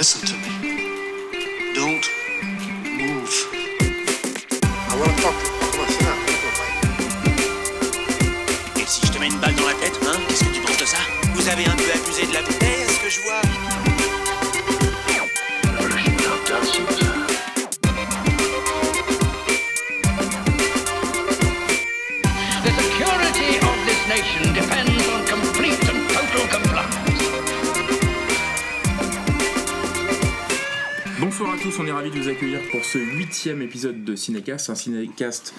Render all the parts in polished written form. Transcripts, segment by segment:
Listen to me. Don't move. I want to talk to you. Come on, sit down. Et si je te mets une balle dans la tête, hein, qu'est-ce que tu penses de ça? Vous avez un peu abusé de la bouteille, est-ce que je vois? The security of this nation depends on complete and total compliance. Bonsoir à tous, on est ravis de vous accueillir pour ce 8e épisode de Cinécast, un cinécast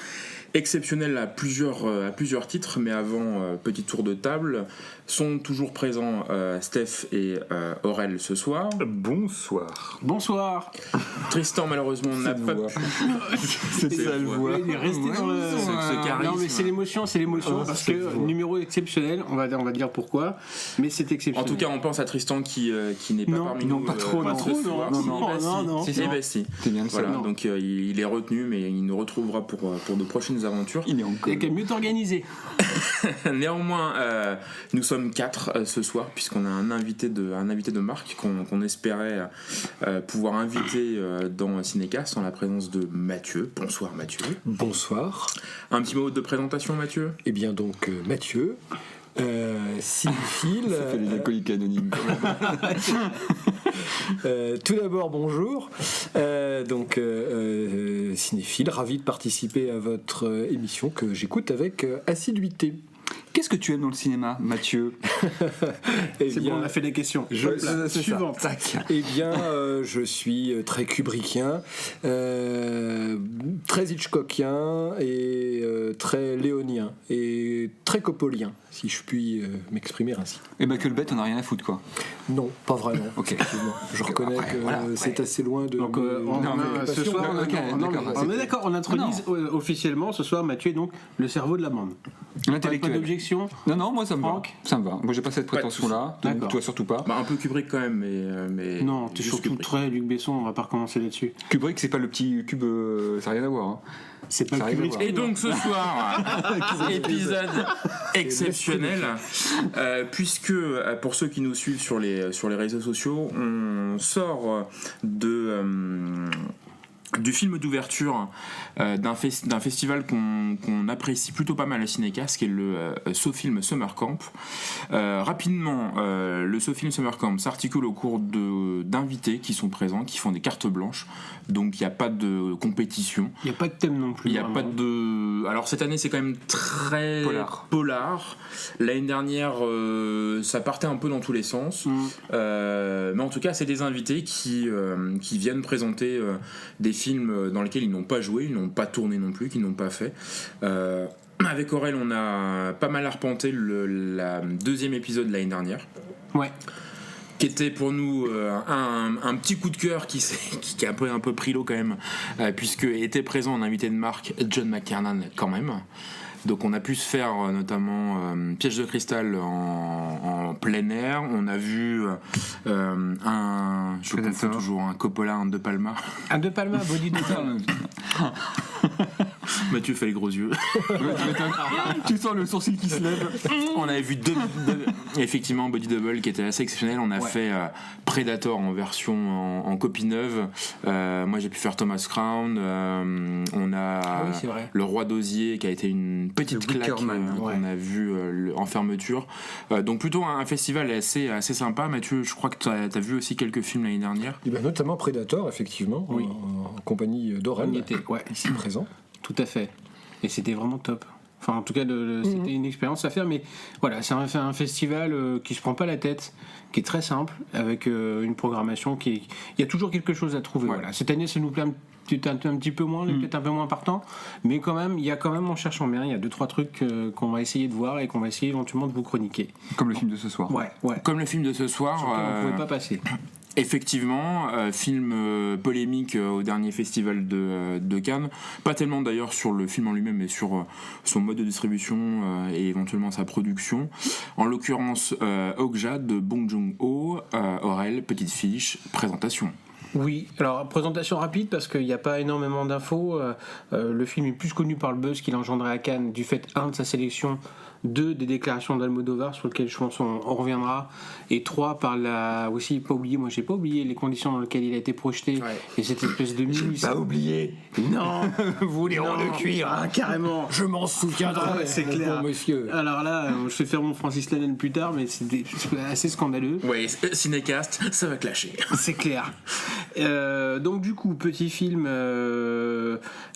exceptionnel à plusieurs titres, mais avant, petit tour de table, sont toujours présents Steph et Aurel ce soir. Bonsoir. Bonsoir. Tristan malheureusement n'a pas pu. C'est ça le voix. Il est resté dans le... ce charisme. Non mais c'est l'émotion parce que numéro exceptionnel, on va dire pourquoi, mais c'est En exceptionnel. tout cas, on pense à Tristan qui n'est pas Non, parmi non, nous. pas trop, ce soir. non. Si. C'est bien le seul. Voilà, donc il est retenu, mais il nous retrouvera pour de prochaines aventures. Il est en Il y a qu'à mieux t'organiser. Néanmoins, nous sommes 4 ce soir, puisqu'on a un invité de marque qu'on espérait pouvoir inviter dans Cinécast en la présence de Mathieu. Bonsoir Mathieu. Bonsoir. Un petit mot de présentation Mathieu. Eh bien donc Mathieu, cinéphile. Ça fait les alcooliques anonymes. Tout d'abord bonjour. Cinéphile, ravi de participer à votre émission que j'écoute avec assiduité. Qu'est-ce que tu aimes dans le cinéma, Mathieu? Eh C'est bien, bon, on a fait des questions. C'est Suivante. ça. Tac. Eh bien, je suis très kubrickien, très hitchcockien et très léonien et très coppolien, si je puis m'exprimer ainsi. Et bah que le bête, on a rien à foutre, quoi. Non, pas vraiment. Ok. Effectivement. Je reconnais Après, que voilà, c'est assez loin de. Donc ce soir, on est d'accord, on introduise officiellement ce soir Mathieu est donc le cerveau de la bande. Pas L'intellectuel. d'objection. Non, moi ça me va. Franck. Ça me va. Moi j'ai pas cette prétention-là. D'accord. Donc, toi surtout pas. Un peu Kubrick quand même, mais Non, t'es juste surtout Kubrick. très Luc Besson, on va pas recommencer là-dessus. Kubrick, c'est pas le petit cube. Ça n'a rien à voir. Hein. C'est pas Ça le arrive Kubrick. à Et donc ce soir, épisode exceptionnel, puisque pour ceux qui nous suivent sur les réseaux sociaux, on sort du film d'ouverture d'un festival qu'on apprécie plutôt pas mal à Cinécast, qui est le SoFilm Summer Camp. Rapidement, le SoFilm Summer Camp s'articule au cours d'invités qui sont présents, qui font des cartes blanches, donc il n'y a pas de compétition. Il n'y a pas de thème non plus. Il y a pas de. Alors cette année c'est quand même très polar. L'année dernière ça partait un peu dans tous les sens. Mais en tout cas c'est des invités qui viennent présenter des films dans lesquels ils n'ont pas joué, ils n'ont pas tourné non plus, qu'ils n'ont pas fait. Avec Aurel on a pas mal arpenté la deuxième épisode de l'année dernière. Ouais. Qui était pour nous un petit coup de cœur qui a un peu pris l'eau quand même, puisque était présent en invité de marque John McTiernan quand même. Donc on a pu se faire notamment Piège de cristal en plein air. On a vu je confonds toujours un Coppola, un De Palma. Un De Palma, Body Double. Mathieu fait les gros yeux. Tu sens le sourcil qui se lève. On avait vu effectivement Body Double qui était assez exceptionnel. On a fait Predator en version en copie neuve. Moi j'ai pu faire Thomas Crown. On a Le Roi d'Osier qui a été une petite claque qu'on a vu en fermeture. Donc plutôt un festival assez sympa. Mathieu, je crois que tu as vu aussi quelques films l'année dernière. Eh bien, notamment Predator, effectivement, en compagnie d'Aurel, ici présent. Tout à fait. Et c'était vraiment top. Enfin, en tout cas, c'était une expérience à faire. Mais voilà, c'est un festival qui se prend pas la tête, qui est très simple, avec une programmation il y a toujours quelque chose à trouver. Voilà. Cette année, ça nous plaît un petit peu moins, peut-être un peu moins partant, mais quand même, en cherchant bien, il y a 2-3 trucs qu'on va essayer de voir et qu'on va essayer éventuellement de vous chroniquer. Comme le film de ce soir. Ouais. Comme le film de ce soir. Surtout, on ne pouvait pas passer. Effectivement, film polémique au dernier festival de Cannes. Pas tellement d'ailleurs sur le film en lui-même, mais sur son mode de distribution et éventuellement sa production. En l'occurrence, Okja de Bong Joon-ho. Aurel, petite fiche, présentation. Oui, alors présentation rapide parce qu'il n'y a pas énormément d'infos. Le film est plus connu par le buzz qu'il a engendré à Cannes du fait, de sa sélection 2 des déclarations d'Almodovar sur lesquelles je pense on reviendra, et 3 par la aussi pas oublié, moi j'ai pas oublié les conditions dans lesquelles il a été projeté et cette espèce de mise. Pas oublié. Non, Vous les ronds de cuir. carrément. Je m'en souviendrai. C'est mon clair. bon monsieur. Alors là, je vais faire mon Francis Lalanne plus tard, mais c'était assez scandaleux. Ouais, Cinécast, ça va clasher. C'est clair. Donc du coup, petit film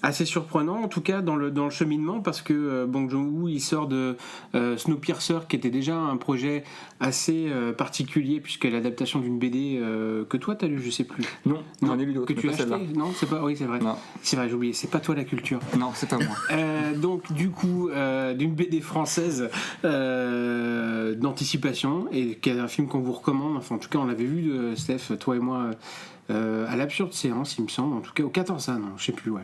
assez surprenant, en tout cas dans le cheminement, parce que Bong Joon-ho, il sort de Snowpiercer, qui était déjà un projet assez particulier, puisque l'adaptation d'une BD que toi t'as lu, je sais plus. Non, j'en ai lu d'autres, que mais tu as pas acheté. celle-là. Non, c'est pas. Oui, c'est vrai. Non. C'est vrai, j'ai oublié. C'est pas toi la culture. Non, c'est à moi. Donc du coup d'une BD française d'anticipation, et qui est un film qu'on vous recommande, enfin en tout cas on l'avait vu Steph, toi et moi à l'absurde séance il me semble, en tout cas au 14 ans, non je sais plus, ouais,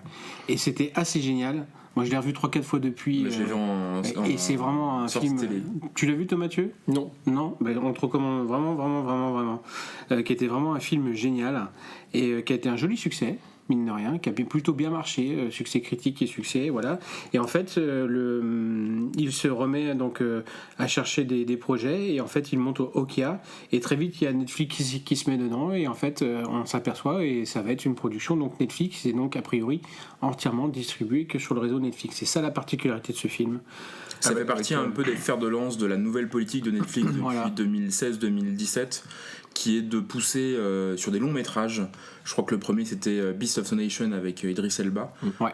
et c'était assez génial. Moi je l'ai revu 3-4 fois depuis, Je l'ai vu et c'est vraiment un sortie film télé. Tu l'as vu toi Mathieu? Non. Ben, on te recommande vraiment qui était vraiment un film génial, et qui a été un joli succès mine de rien, qui a plutôt bien marché, succès critique et succès, voilà. Et en fait, il se remet donc à chercher des projets, et en fait, il monte au Okia, et très vite, il y a Netflix qui se met dedans, et en fait, on s'aperçoit, et ça va être une production, donc Netflix, est donc a priori entièrement distribué que sur le réseau Netflix. C'est ça la particularité de ce film. Ça fait partie un peu des fers de lance de la nouvelle politique de Netflix depuis Voilà. 2016-2017, qui est de pousser sur des longs métrages. Je crois que le premier c'était Beast of the Nation avec Idris Elba. Ouais.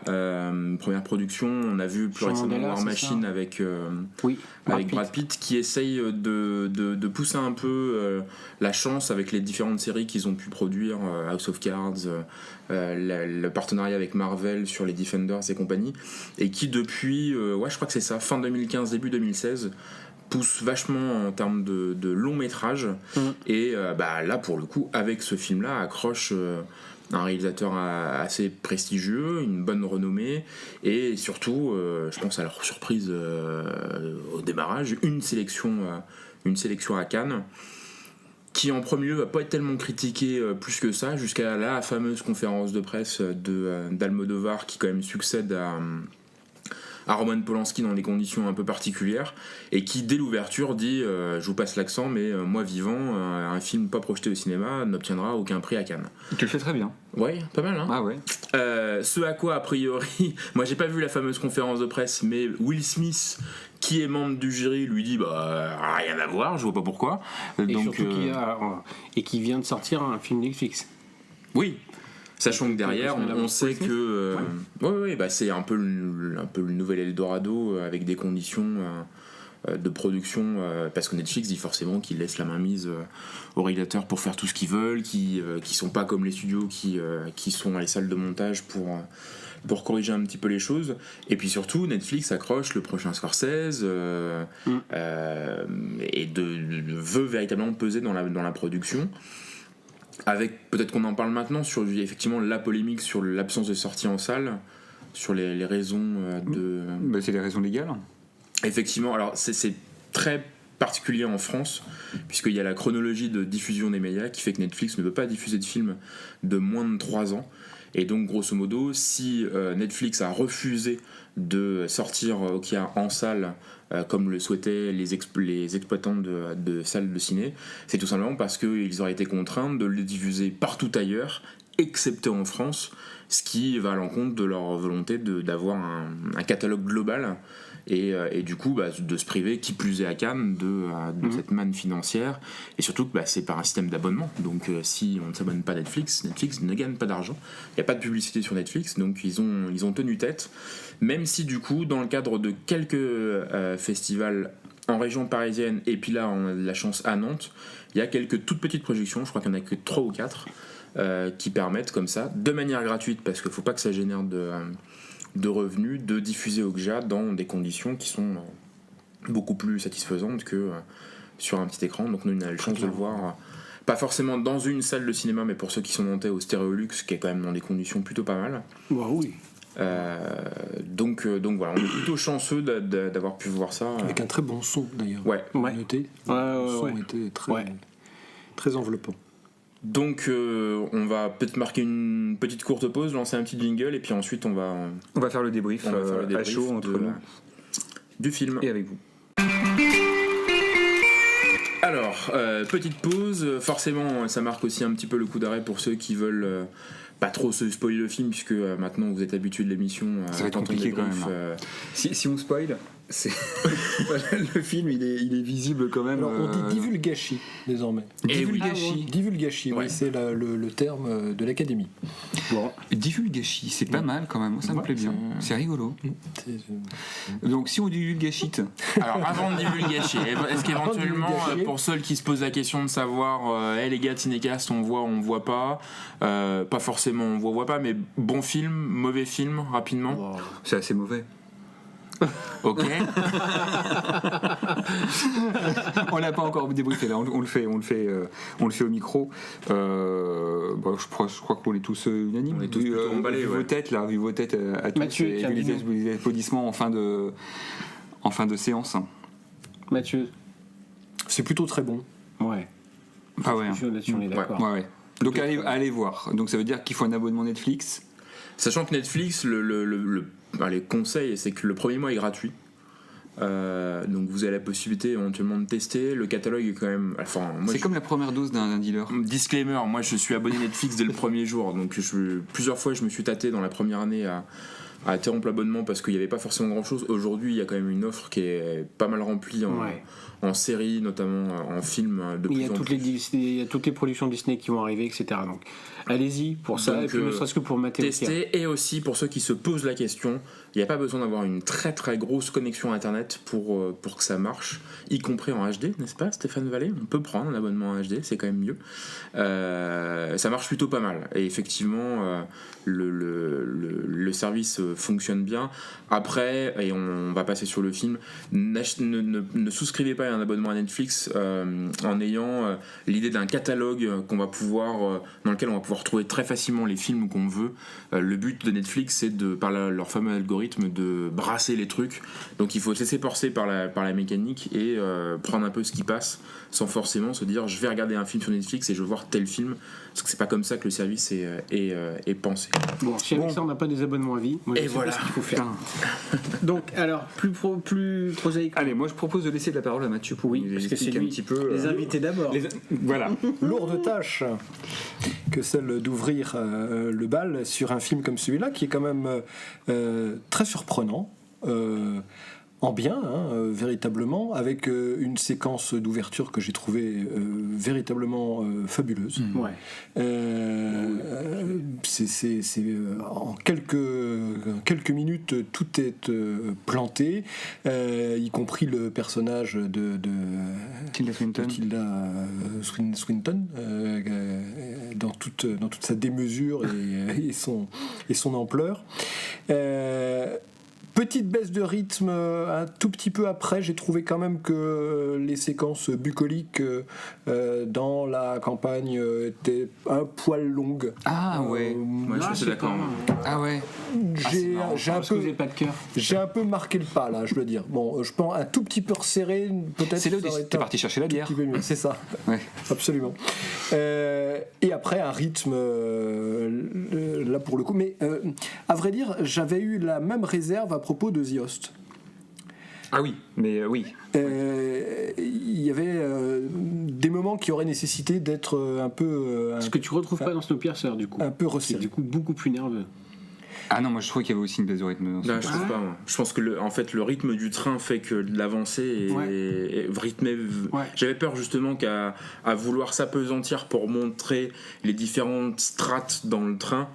Première production. On a vu plus Sur récemment Mandela, War c'est Machine ça. avec Oui, Brad Pitt, qui essaye de pousser un peu la chance avec les différentes séries qu'ils ont pu produire, House of Cards, le partenariat avec Marvel sur les Defenders et compagnie, et qui depuis, je crois que c'est ça, fin 2015, début 2016, pousse vachement en termes de long métrage. Et là pour le coup avec ce film là accroche un réalisateur assez prestigieux, une bonne renommée, et surtout je pense à leur surprise au démarrage, une sélection à Cannes, qui en premier lieu va pas être tellement critiqué plus que ça, jusqu'à la fameuse conférence de presse d'Almodovar, qui quand même succède à Roman Polanski dans des conditions un peu particulières, et qui dès l'ouverture dit je vous passe l'accent, mais moi vivant, un film pas projeté au cinéma n'obtiendra aucun prix à Cannes. Tu le fais très bien. Ouais, pas mal, hein. Ah ouais. Ce à quoi a priori, moi j'ai pas vu la fameuse conférence de presse, mais Will Smith, qui est membre du jury, lui dit rien à voir, je vois pas pourquoi. Et Donc surtout qui vient de sortir un film Netflix. oui. Sachant que derrière, on sait que c'est un peu le nouvel Eldorado, avec des conditions de production, parce que Netflix dit forcément qu'ils laissent la main mise aux réalisateurs pour faire tout ce qu'ils veulent, qui sont pas comme les studios qui sont dans les salles de montage pour corriger un petit peu les choses. Et puis surtout, Netflix accroche le prochain Scorsese et veut véritablement peser dans la production. Avec, peut-être qu'on en parle maintenant, sur effectivement la polémique sur l'absence de sortie en salle, sur les raisons de... C'est les raisons légales. Effectivement, alors c'est très particulier en France, puisqu'il y a la chronologie de diffusion des médias qui fait que Netflix ne peut pas diffuser de films de moins de 3 ans. Et donc, grosso modo, si Netflix a refusé de sortir Okia en salle, comme le souhaitaient les exploitants de salles de ciné, c'est tout simplement parce qu'ils auraient été contraints de le diffuser partout ailleurs, excepté en France, ce qui va à l'encontre de leur volonté d'avoir un catalogue global. Et du coup de se priver, qui plus est à Cannes, de cette manne financière, et surtout que c'est par un système d'abonnement, donc si on ne s'abonne pas à Netflix ne gagne pas d'argent, il n'y a pas de publicité sur Netflix, donc ils ont tenu tête, même si du coup dans le cadre de quelques festivals en région parisienne, et puis là on a de la chance à Nantes, il y a quelques toutes petites projections, je crois qu'il n'y en a que 3 ou 4 qui permettent comme ça, de manière gratuite, parce qu'il ne faut pas que ça génère de revenus, de diffuser Okja dans des conditions qui sont beaucoup plus satisfaisantes que sur un petit écran. Donc nous, on a la chance de le voir, pas forcément dans une salle de cinéma, mais pour ceux qui sont nantais au Stéréolux, qui est quand même dans des conditions plutôt pas mal. Oui. Donc voilà, on est plutôt chanceux d'avoir pu voir ça. Avec un très bon son d'ailleurs. Ouais. Noté. Le son était très enveloppant. Donc on va peut-être marquer une petite courte pause, lancer un petit jingle, et puis ensuite on va faire le débrief, à chaud entre nous du film. et avec vous. Alors, petite pause, forcément ça marque aussi un petit peu le coup d'arrêt pour ceux qui veulent pas trop se spoiler le film, puisque maintenant vous êtes habitués de l'émission. Ça va être compliqué quand même. Si on spoil, le film il est visible quand même. Alors on dit divulgachi désormais. Divulgachi. Divulgachi, Ouais. oui, c'est le terme de l'académie. Bon, divulgachi, c'est pas mal quand même. Moi, ça me plaît bien. C'est rigolo. Donc si on dit divulgachite, Alors avant de divulgacher, est-ce qu'éventuellement pour ceux qui se posent la question de savoir les gars de Cinécast on voit pas, pas forcément on voit pas, mais bon film, mauvais film, rapidement. c'est assez mauvais. Ok. On l'a pas encore débriefé là, on le fait au micro. Je crois qu'on est tous unanimes. On est tous plutôt emballés, vu ouais. vos têtes là, vu vos têtes à tous, Mathieu, et tiens, vu dis-nous. les applaudissements en fin de séance. Mathieu. C'est plutôt très bon. Ouais. Ah ouais. Là-dessus, on est d'accord. Ouais. Donc allez voir. Donc ça veut dire qu'il faut un abonnement Netflix. Sachant que Netflix, les conseils, c'est que le premier mois est gratuit. Donc vous avez la possibilité éventuellement de tester. Le catalogue est quand même. Enfin, moi, C'est comme la première dose d'un dealer. Disclaimer, moi je suis abonné Netflix dès le premier jour, donc plusieurs fois je me suis tâté dans la première année à interrompre l'abonnement parce qu'il n'y avait pas forcément grand chose. Aujourd'hui il y a quand même une offre qui est pas mal remplie en série, notamment en film de Il y plus a en toutes plus. il y a toutes les productions Disney qui vont arriver, etc. Donc allez-y pour ça, Donc, et puis ne serait-ce que pour mater aussi. Tester, et aussi pour ceux qui se posent la question, il n'y a pas besoin d'avoir une très très grosse connexion internet pour que ça marche, y compris en HD, n'est-ce pas Stéphane Vallée? On peut prendre un abonnement en HD, c'est quand même mieux. Ça marche plutôt pas mal, et effectivement le service fonctionne bien. Après, et on va passer sur le film, ne souscrivez pas à un abonnement à Netflix en ayant l'idée d'un catalogue dans lequel on va pouvoir trouver très facilement les films qu'on veut. Le but de Netflix, c'est par leur fameux algorithme de brasser les trucs. Donc il faut se laisser porter par la mécanique et prendre un peu ce qui passe, sans forcément se dire je vais regarder un film sur Netflix et je veux voir tel film, parce que c'est pas comme ça que le service est pensé. Bon, si avec ça on n'a pas des abonnements à vie, moi, je Et sais voilà. pas ce qu'il faut faire. Donc alors plus prosaïque. Allez, moi je propose de laisser la parole à Mathieu pour Oui, nous parce que c'est expliquer lui. un petit peu. Les invités d'abord. Voilà. Lourde tâche que celle d'ouvrir le bal sur un film comme celui-là, qui est quand même très surprenant, en bien, véritablement, avec une séquence d'ouverture que j'ai trouvée véritablement fabuleuse. Ouais. En quelques minutes, tout est planté, y compris le personnage de Tilda Swinton. Swinton, dans toute sa démesure et son ampleur. Petite baisse de rythme un tout petit peu après, j'ai trouvé quand même que les séquences bucoliques dans la campagne étaient un poil longues. Ah ouais. Moi je suis d'accord. Ah ouais. J'ai un Parce que peu vous n'avez pas de cœur. j'ai un peu marqué le pas là, je dois dire. Bon, je pense un tout petit peu resserré, peut-être. C'est là où ça aurait été t'es un parti chercher la bière. petit peu mieux. C'est ça. Ouais. Absolument. Et après un rythme là pour le coup, mais à vrai dire, j'avais eu la même réserve à propos de The Host. Ah oui, mais oui. Il y avait des moments qui auraient nécessité d'être un peu Ce que tu retrouves pas dans Snowpiercer du coup. un peu C'est resserré. du coup beaucoup plus nerveux. Ah non, moi je trouvais qu'il y avait aussi une baisse de rythme. dans ce Là, film. je trouve pas. Moi. Je pense que le rythme du train fait que l'avancée est rythmée. Ouais. J'avais peur justement qu'à vouloir s'apesantir pour montrer les différentes strates dans le train,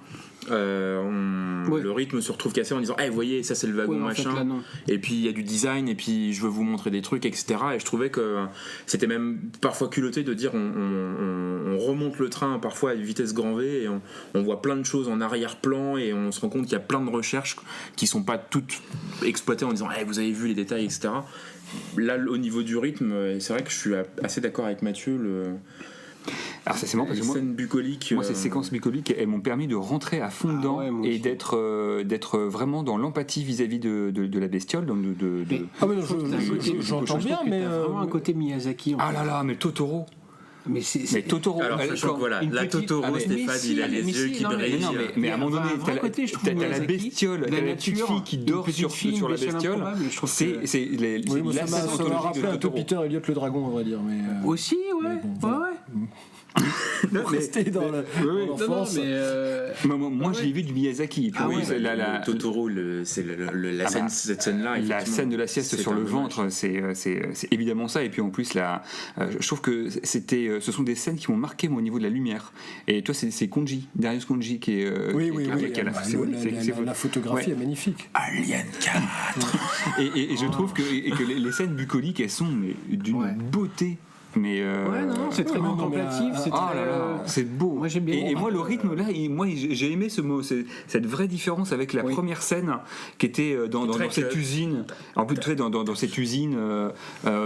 le rythme se retrouve cassé en disant vous voyez, ça c'est le wagon Ouais, mais en fait, machin. là, non. Et puis il y a du design, et puis je veux vous montrer des trucs, etc. Et je trouvais que c'était même parfois culotté de dire on remonte le train parfois à vitesse grand V et on voit plein de choses en arrière-plan et on se rend compte qu'il y a plein de recherches qui sont pas toutes exploitées en disant vous avez vu les détails, etc. Là, au niveau du rythme, c'est vrai que je suis assez d'accord avec Mathieu. Alors ça, c'est marrant parce Les que moi, scènes bucoliques. ces séquences bucoliques, elles m'ont permis de rentrer à fond dedans ouais, moi et aussi. d'être vraiment dans l'empathie vis-à-vis de la bestiole. Ah mais j'entends bien, mais T'as vraiment un côté Miyazaki. En Ah fait. là là, mais Totoro. Mais Mais Totoro, Alors, sachant que voilà, une la petite- Totoro, mais Stéphane, si, il a les mais yeux si, qui non, mais- brillent. mais à un moment donné, un vrai côté, je trouve, t'as la Miyazaki, bestiole, la t'as la petite nature, fille qui une dort petite sur fille, la une bestiole bestiole. improbable, je trouve C'est que- c'est Oui, moi, la ça scène m'a anthologique rappelé de un peu Totoro. Peter Elliott le dragon, on va dire. Mais, Aussi, ouais. bon, Ouais, voilà. ouais. Non, mais- rester dans oui, l'enfance. Non, mais moi, je l'ai vu du Miyazaki. Ah oui, ouais, c'est la Totoro, c'est la Ah scène, bah, cette scène-là. la effectivement, scène de la sieste c'est sur un le hommage. ventre, c'est évidemment ça. Et puis en plus, je trouve que ce sont des scènes qui m'ont marqué moi, au niveau de la lumière. Et toi, c'est Konji, Darius Konji qui est. Oui, qui a la- c'est- la photographie Ouais. est magnifique. Alien 4. Et je trouve que les scènes bucoliques, elles sont mais, d'une Ouais. beauté. Mais Ouais, non, c'est très non, contemplatif, c'est ah très... là là, c'est beau. Moi, j'aime bien. Et moi, le rythme là, j'ai aimé ce mot, cette vraie différence avec la Oui. première scène qui était dans Très cette club. usine. En plus, tu sais, dans cette usine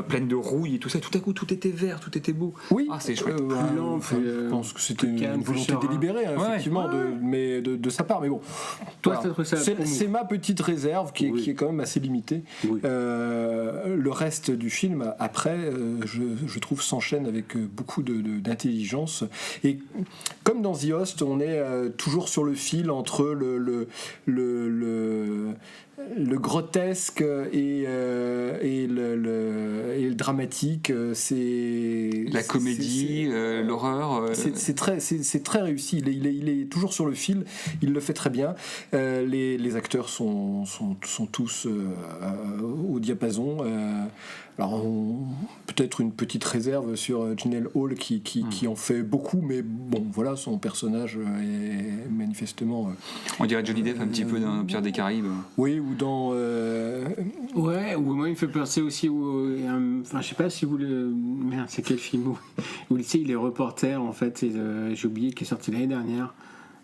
pleine de rouille et tout ça. Tout à coup, tout était vert, tout était beau. Oui, Ah, c'est chouette. Plus lent, enfin, plus, je pense que c'était plus calme, une plus volonté serein. délibérée, hein, Ouais. effectivement, de sa part. Mais bon, Toi, voilà. t'as trouvé ça c'est pour nous. c'est ma petite réserve qui est quand même assez limitée. Oui. Le reste du film, après, je trouve s'enchaîne avec beaucoup d'intelligence. Et comme dans The Host, on est toujours sur le fil entre le grotesque et le dramatique. La comédie, l'horreur. C'est très réussi. Il est toujours sur le fil. Il le fait très bien. Les acteurs sont tous au diapason. Alors, peut-être une petite réserve sur Janelle Hall qui en fait beaucoup, mais bon, voilà, son personnage est manifestement. On dirait Johnny Depp un petit peu dans Pirates des Caraïbes. Oui, ou dans. Ouais, ou moi il me fait penser aussi enfin je sais pas si vous le... Merde, c'est quel film où tu sais, il est reporter en fait, j'ai oublié, qui est sorti l'année dernière.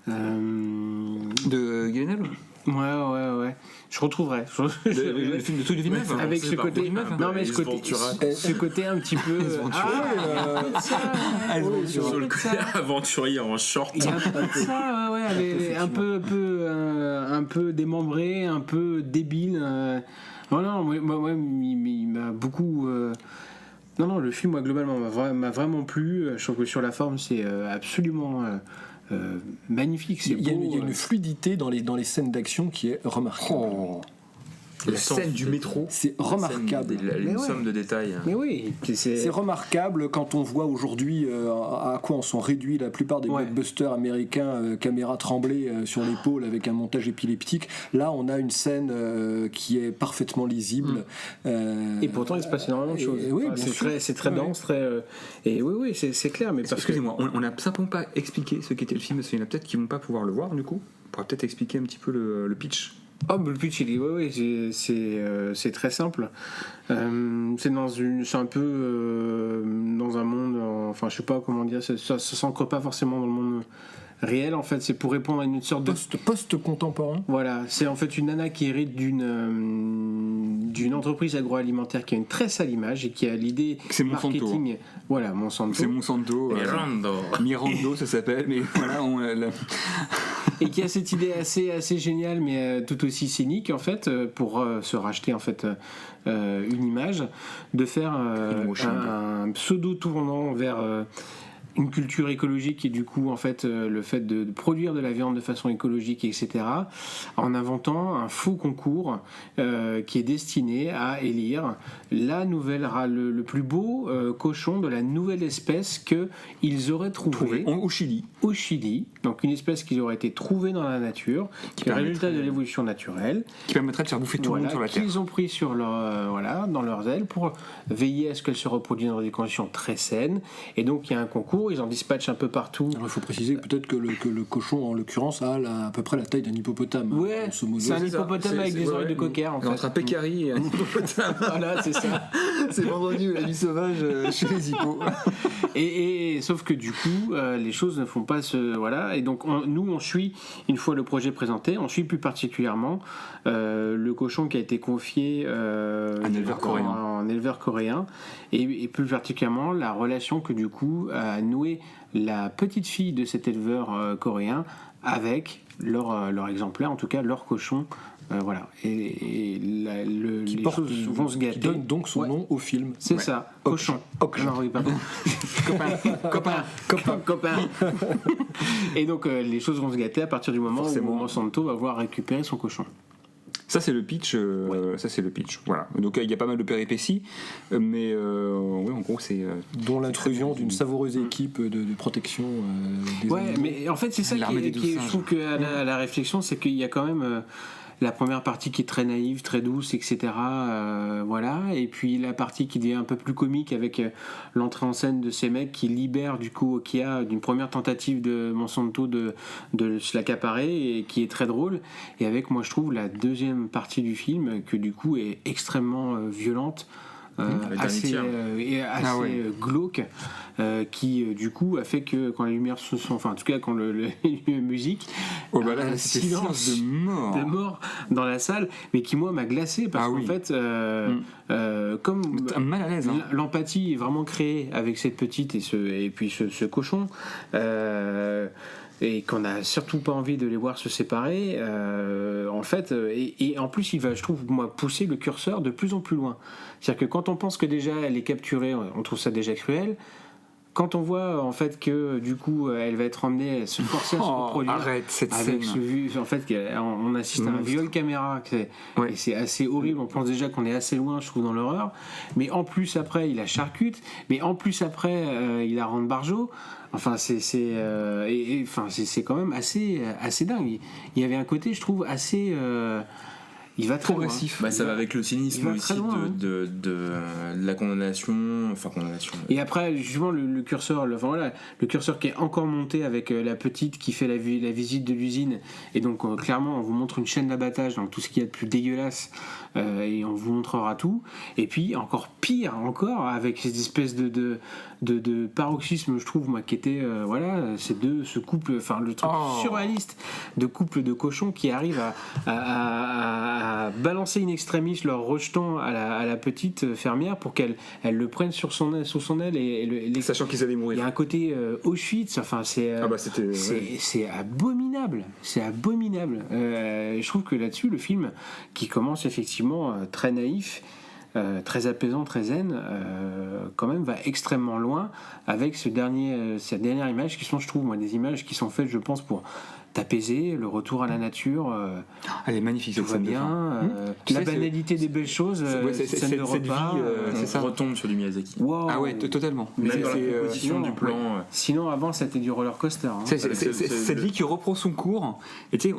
De Gyllenhaal. Ouais. Je retrouverai. Le film de tout de Villeneuve. Ouais, Avec ce par côté... Villeneuve, Non mais Ace Ventura. ce côté un petit peu... Sur le côté aventurier en short. Il y a un peu de ça, ouais, un peu démembré, un peu débile. Non, moi, il m'a beaucoup. Non, le film, moi, globalement, m'a vraiment plu. Je trouve que sur la forme, c'est absolument magnifique. C'est Il y a beau. une fluidité dans les scènes d'action qui est remarquable. Oh. La scène du métro. C'est remarquable. Une Mais ouais. somme de détails. Mais oui, C'est remarquable quand on voit aujourd'hui à quoi en sont réduits la plupart des Ouais. blockbusters américains, caméra tremblée sur l'épaule avec un montage épileptique. Là, on a une scène qui est parfaitement lisible. Et pourtant, il se passe énormément de choses. oui, Enfin, bien c'est sûr. très, c'est très Ouais. dense, très. Et oui, c'est clair. Mais parce que Excusez-moi, on n'a simplement pas expliqué ce qu'était le film, parce qu'il y en a peut-être qui vont pas pouvoir le voir du coup. On pourra peut-être expliquer un petit peu le pitch. Oh, mais le pitch, il est, c'est très simple. C'est un peu dans un monde, enfin, je sais pas comment dire, ça s'ancre pas forcément dans le monde réel. En fait, c'est pour répondre à une sorte de Post-contemporain. voilà, c'est en fait une nana qui hérite d'une entreprise agroalimentaire qui a une très sale image et qui a l'idée C'est Monsanto. marketing. Voilà, Monsanto. C'est Monsanto. Mirando, ça s'appelle, mais voilà, Et qui a cette idée assez géniale, mais tout aussi cynique en fait, pour se racheter en fait une image, de faire un pseudo tournant vers une culture écologique et du coup en fait le fait de produire de la viande de façon écologique, etc., en inventant un faux concours qui est destiné à élire la nouvelle, le plus beau cochon de la nouvelle espèce qu'ils auraient trouvé au Chili. au Chili, donc une espèce qui aurait été trouvée dans la nature, qui est le résultat de l'évolution naturelle, Qui permettrait de faire bouffer tout le monde sur la Terre. qu'ils ont pris sur dans leurs ailes pour veiller à ce qu'elle se reproduise dans des conditions très saines. Et donc il y a un concours, ils en dispatchent un peu partout. Alors, il faut préciser peut-être que le cochon, en l'occurrence, a à peu près la taille d'un hippopotame. Ouais, grosso modo. c'est un hippopotame avec des oreilles de cocker en fait. Entre un pécari et un hippopotame. Voilà, c'est ça. C'est vendredi la vie sauvage chez les hippos. Et sauf que du coup, les choses ne font pas voilà. Et donc nous, on suit, une fois le projet présenté, on suit plus particulièrement le cochon qui a été confié Un éleveur coréen. un éleveur coréen, et plus particulièrement la relation que du coup a noué la petite fille de cet éleveur coréen avec leur exemplaire, en tout cas leur cochon Voilà. Et Qui les porte- choses vont se gâter. Qui donne donc son Ouais. nom au film. C'est ça, cochon. Non, oui, pardon. copain. Et donc les choses vont se gâter à partir du moment Forcément. où Monsanto va voir récupérer son cochon. Ça c'est le pitch. Ça c'est le pitch. Voilà. Donc il y a pas mal de péripéties, mais oui, en gros c'est. Dont l'intrusion d'une savoureuse équipe de protection des Ouais, animaux. mais en fait c'est ça L'armée des douze je singes. trouve que à la réflexion, c'est qu'il y a quand même la première partie qui est très naïve, très douce, etc. Voilà, et puis la partie qui devient un peu plus comique avec l'entrée en scène de ces mecs qui libèrent du coup Okia d'une première tentative de Monsanto de se l'accaparer et qui est très drôle. Et avec, moi je trouve, la deuxième partie du film que du coup est extrêmement violente. Avec un Assez, tiers. et assez glauque, qui du coup a fait que quand les lumières se sont, enfin en tout cas quand la musique, Oh bah là, un c'était silence de mort. de mort dans la salle, mais qui moi m'a glacé parce Ah qu'en oui. fait, comme T'es mal à l'aise. Hein. l'empathie est vraiment créée avec cette petite et puis ce cochon. Et qu'on n'a surtout pas envie de les voir se séparer, en fait, et en plus il va, je trouve, moi, pousser le curseur de plus en plus loin. C'est-à-dire que quand on pense que déjà elle est capturée, on trouve ça déjà cruel. Quand on voit en fait que du coup elle va être emmenée, se forcer à se reproduire, Arrête cette avec scène. en fait on assiste à un Monstre. viol caméra, Ouais. et c'est assez horrible. On pense déjà qu'on est assez loin, je trouve, dans l'horreur, mais en plus après il la charcute, mais en plus après il la rend barjot. Enfin c'est quand même assez dingue. Il y avait un côté, je trouve, assez il va très Progressif. Bah, ça va avec le Il cynisme va aussi très loin, hein. de la condamnation. Enfin, condamnation. Et après, justement, le curseur, le curseur qui est encore monté avec la petite qui fait la visite de l'usine. Et donc, clairement, on vous montre une chaîne d'abattage, donc tout ce qu'il y a de plus dégueulasse, et on vous montrera tout. Et puis, encore pire, avec cette espèce de paroxysme, je trouve, moi, qui était, ce couple, enfin, le truc surréaliste de couple de cochons qui arrivent à balancer in extremis leur rejeton à la petite fermière pour qu'elle le prenne sous son aile et Sachant qu'ils allaient il y mourir. a un côté Auschwitz, enfin c'est C'était. c'est abominable, je trouve que là-dessus le film, qui commence effectivement très naïf, très apaisant, très zen, quand même va extrêmement loin avec cette dernière image qui sont, je trouve, moi, des images qui sont faites, je pense, pour t'apaiser, le retour à la nature, Elle est magnifique tout cette va scène de bien, fin. Tu la sais, banalité des belles choses, scène de cette vie, repas, c'est ça. On retombe sur du Miyazaki. wow. Ah ouais, totalement. Même Mais dans la c'est, composition du plan. Sinon, avant, c'était du roller coaster. Hein. c'est cette vie qui reprend son cours. Et tu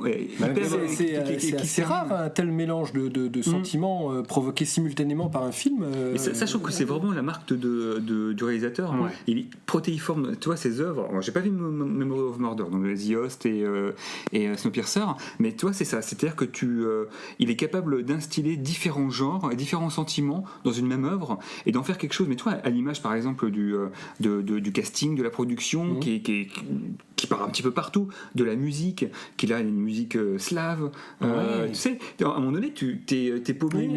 sais, C'est rare un tel mélange de sentiments provoqués simultanément par un film. Mais ça, je trouve que c'est vraiment la marque du réalisateur. Ouais. Il est protéiforme. Tu vois, ses œuvres. Moi, j'ai pas vu Memory of Murder, donc The Host et Snowpiercer, mais tu vois, c'est ça. C'est-à-dire que il est capable d'instiller différents genres et différents sentiments dans une même œuvre et d'en faire quelque chose. Mais toi, à l'image, par exemple, du casting, de la production, qui part un petit peu partout, de la musique, qui là une musique slave. Tu sais, à un moment donné, t'es paumé,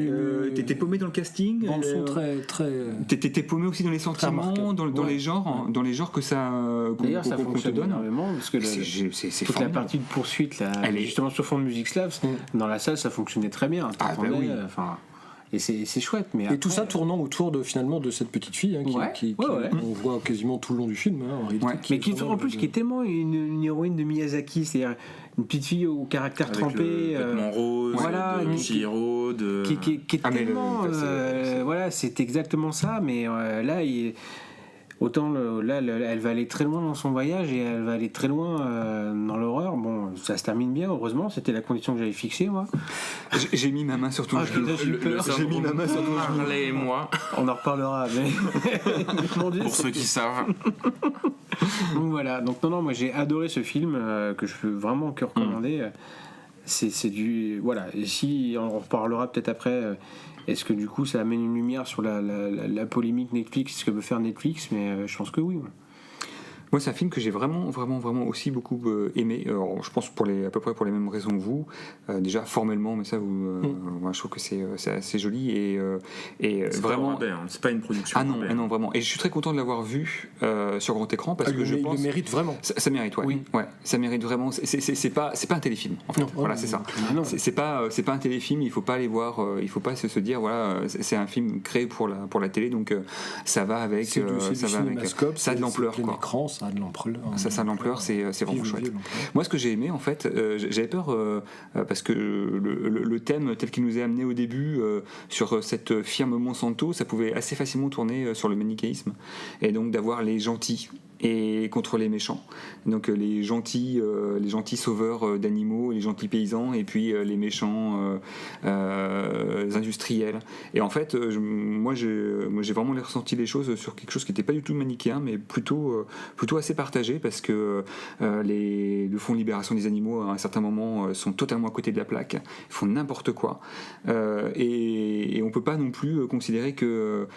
t'es paumé dans le casting. Bande son très T'es paumé aussi dans les sentiments, remarquable. dans les genres que ça D'ailleurs, ça qu'on te fonctionne donne. énormément parce que C'est toute la formidable. partie de poursuite là, Elle est- justement sur fond de musique slave, dans la salle, ça fonctionnait très bien. Ah, bah T'entendais, oui. enfin, et c'est chouette. Mais Et tout ça tournant autour de cette petite fille hein, Ouais, qui ouais. on voit quasiment tout le long du film hein, en réalité, Ouais. mais qui est en plus qui est tellement une héroïne de Miyazaki, c'est-à-dire une petite fille au caractère Avec trempé, le vêtement rose, voilà, de qui- Chihiro, de... qui est Ah, mais tellement voilà, c'est exactement ça, mais là autant là elle va aller très loin dans son voyage et elle va aller très loin dans l'horreur. Bon, ça se termine bien, heureusement, c'était la condition que j'avais fixée, moi. J'ai mis ma main sur ton Ah, genou. putain, j'ai eu peur. J'ai mis ma main sur ton genou. Marley et moi, On en reparlera, mais mon Dieu, pour ceux qui savent. donc voilà, donc non, moi j'ai adoré ce film que je peux vraiment que recommander. C'est du voilà, et si on en reparlera peut-être après. Est-ce que du coup ça amène une lumière sur la polémique Netflix, ce que veut faire Netflix, mais je pense que oui. Moi, c'est un film que j'ai vraiment aussi beaucoup aimé. Alors, je pense à peu près pour les mêmes raisons que vous. Déjà formellement, mais ça, moi, je trouve que c'est assez joli et c'est vraiment. Pas c'est pas une production. Non, vraiment. Et je suis très content de l'avoir vu sur grand écran parce que je pense. Il le mérite vraiment. Ça mérite, ouais. Oui. Ouais, ça mérite vraiment. C'est pas un téléfilm. En fait. Non, voilà, c'est ça. C'est pas un téléfilm. Il faut pas aller voir. Il faut pas se dire voilà, c'est un film créé pour la télé, donc ça va avec. Ça a de l'ampleur. Écran, ça a de l'ampleur. Ça a de l'ampleur, c'est vraiment chouette. Moi, ce que j'ai aimé, en fait, j'avais peur parce que le thème tel qu'il nous est amené au début sur cette firme Monsanto, ça pouvait assez facilement tourner sur le manichéisme, et donc d'avoir les gentils et contre les méchants. Donc les gentils sauveurs d'animaux, les gentils paysans, et puis les méchants industriels. Et en fait, moi j'ai vraiment ressenti les choses sur quelque chose qui n'était pas du tout manichéen, mais plutôt assez partagé, parce que le Fonds de libération des animaux, à un certain moment, sont totalement à côté de la plaque, ils font n'importe quoi. Et on ne peut pas non plus considérer que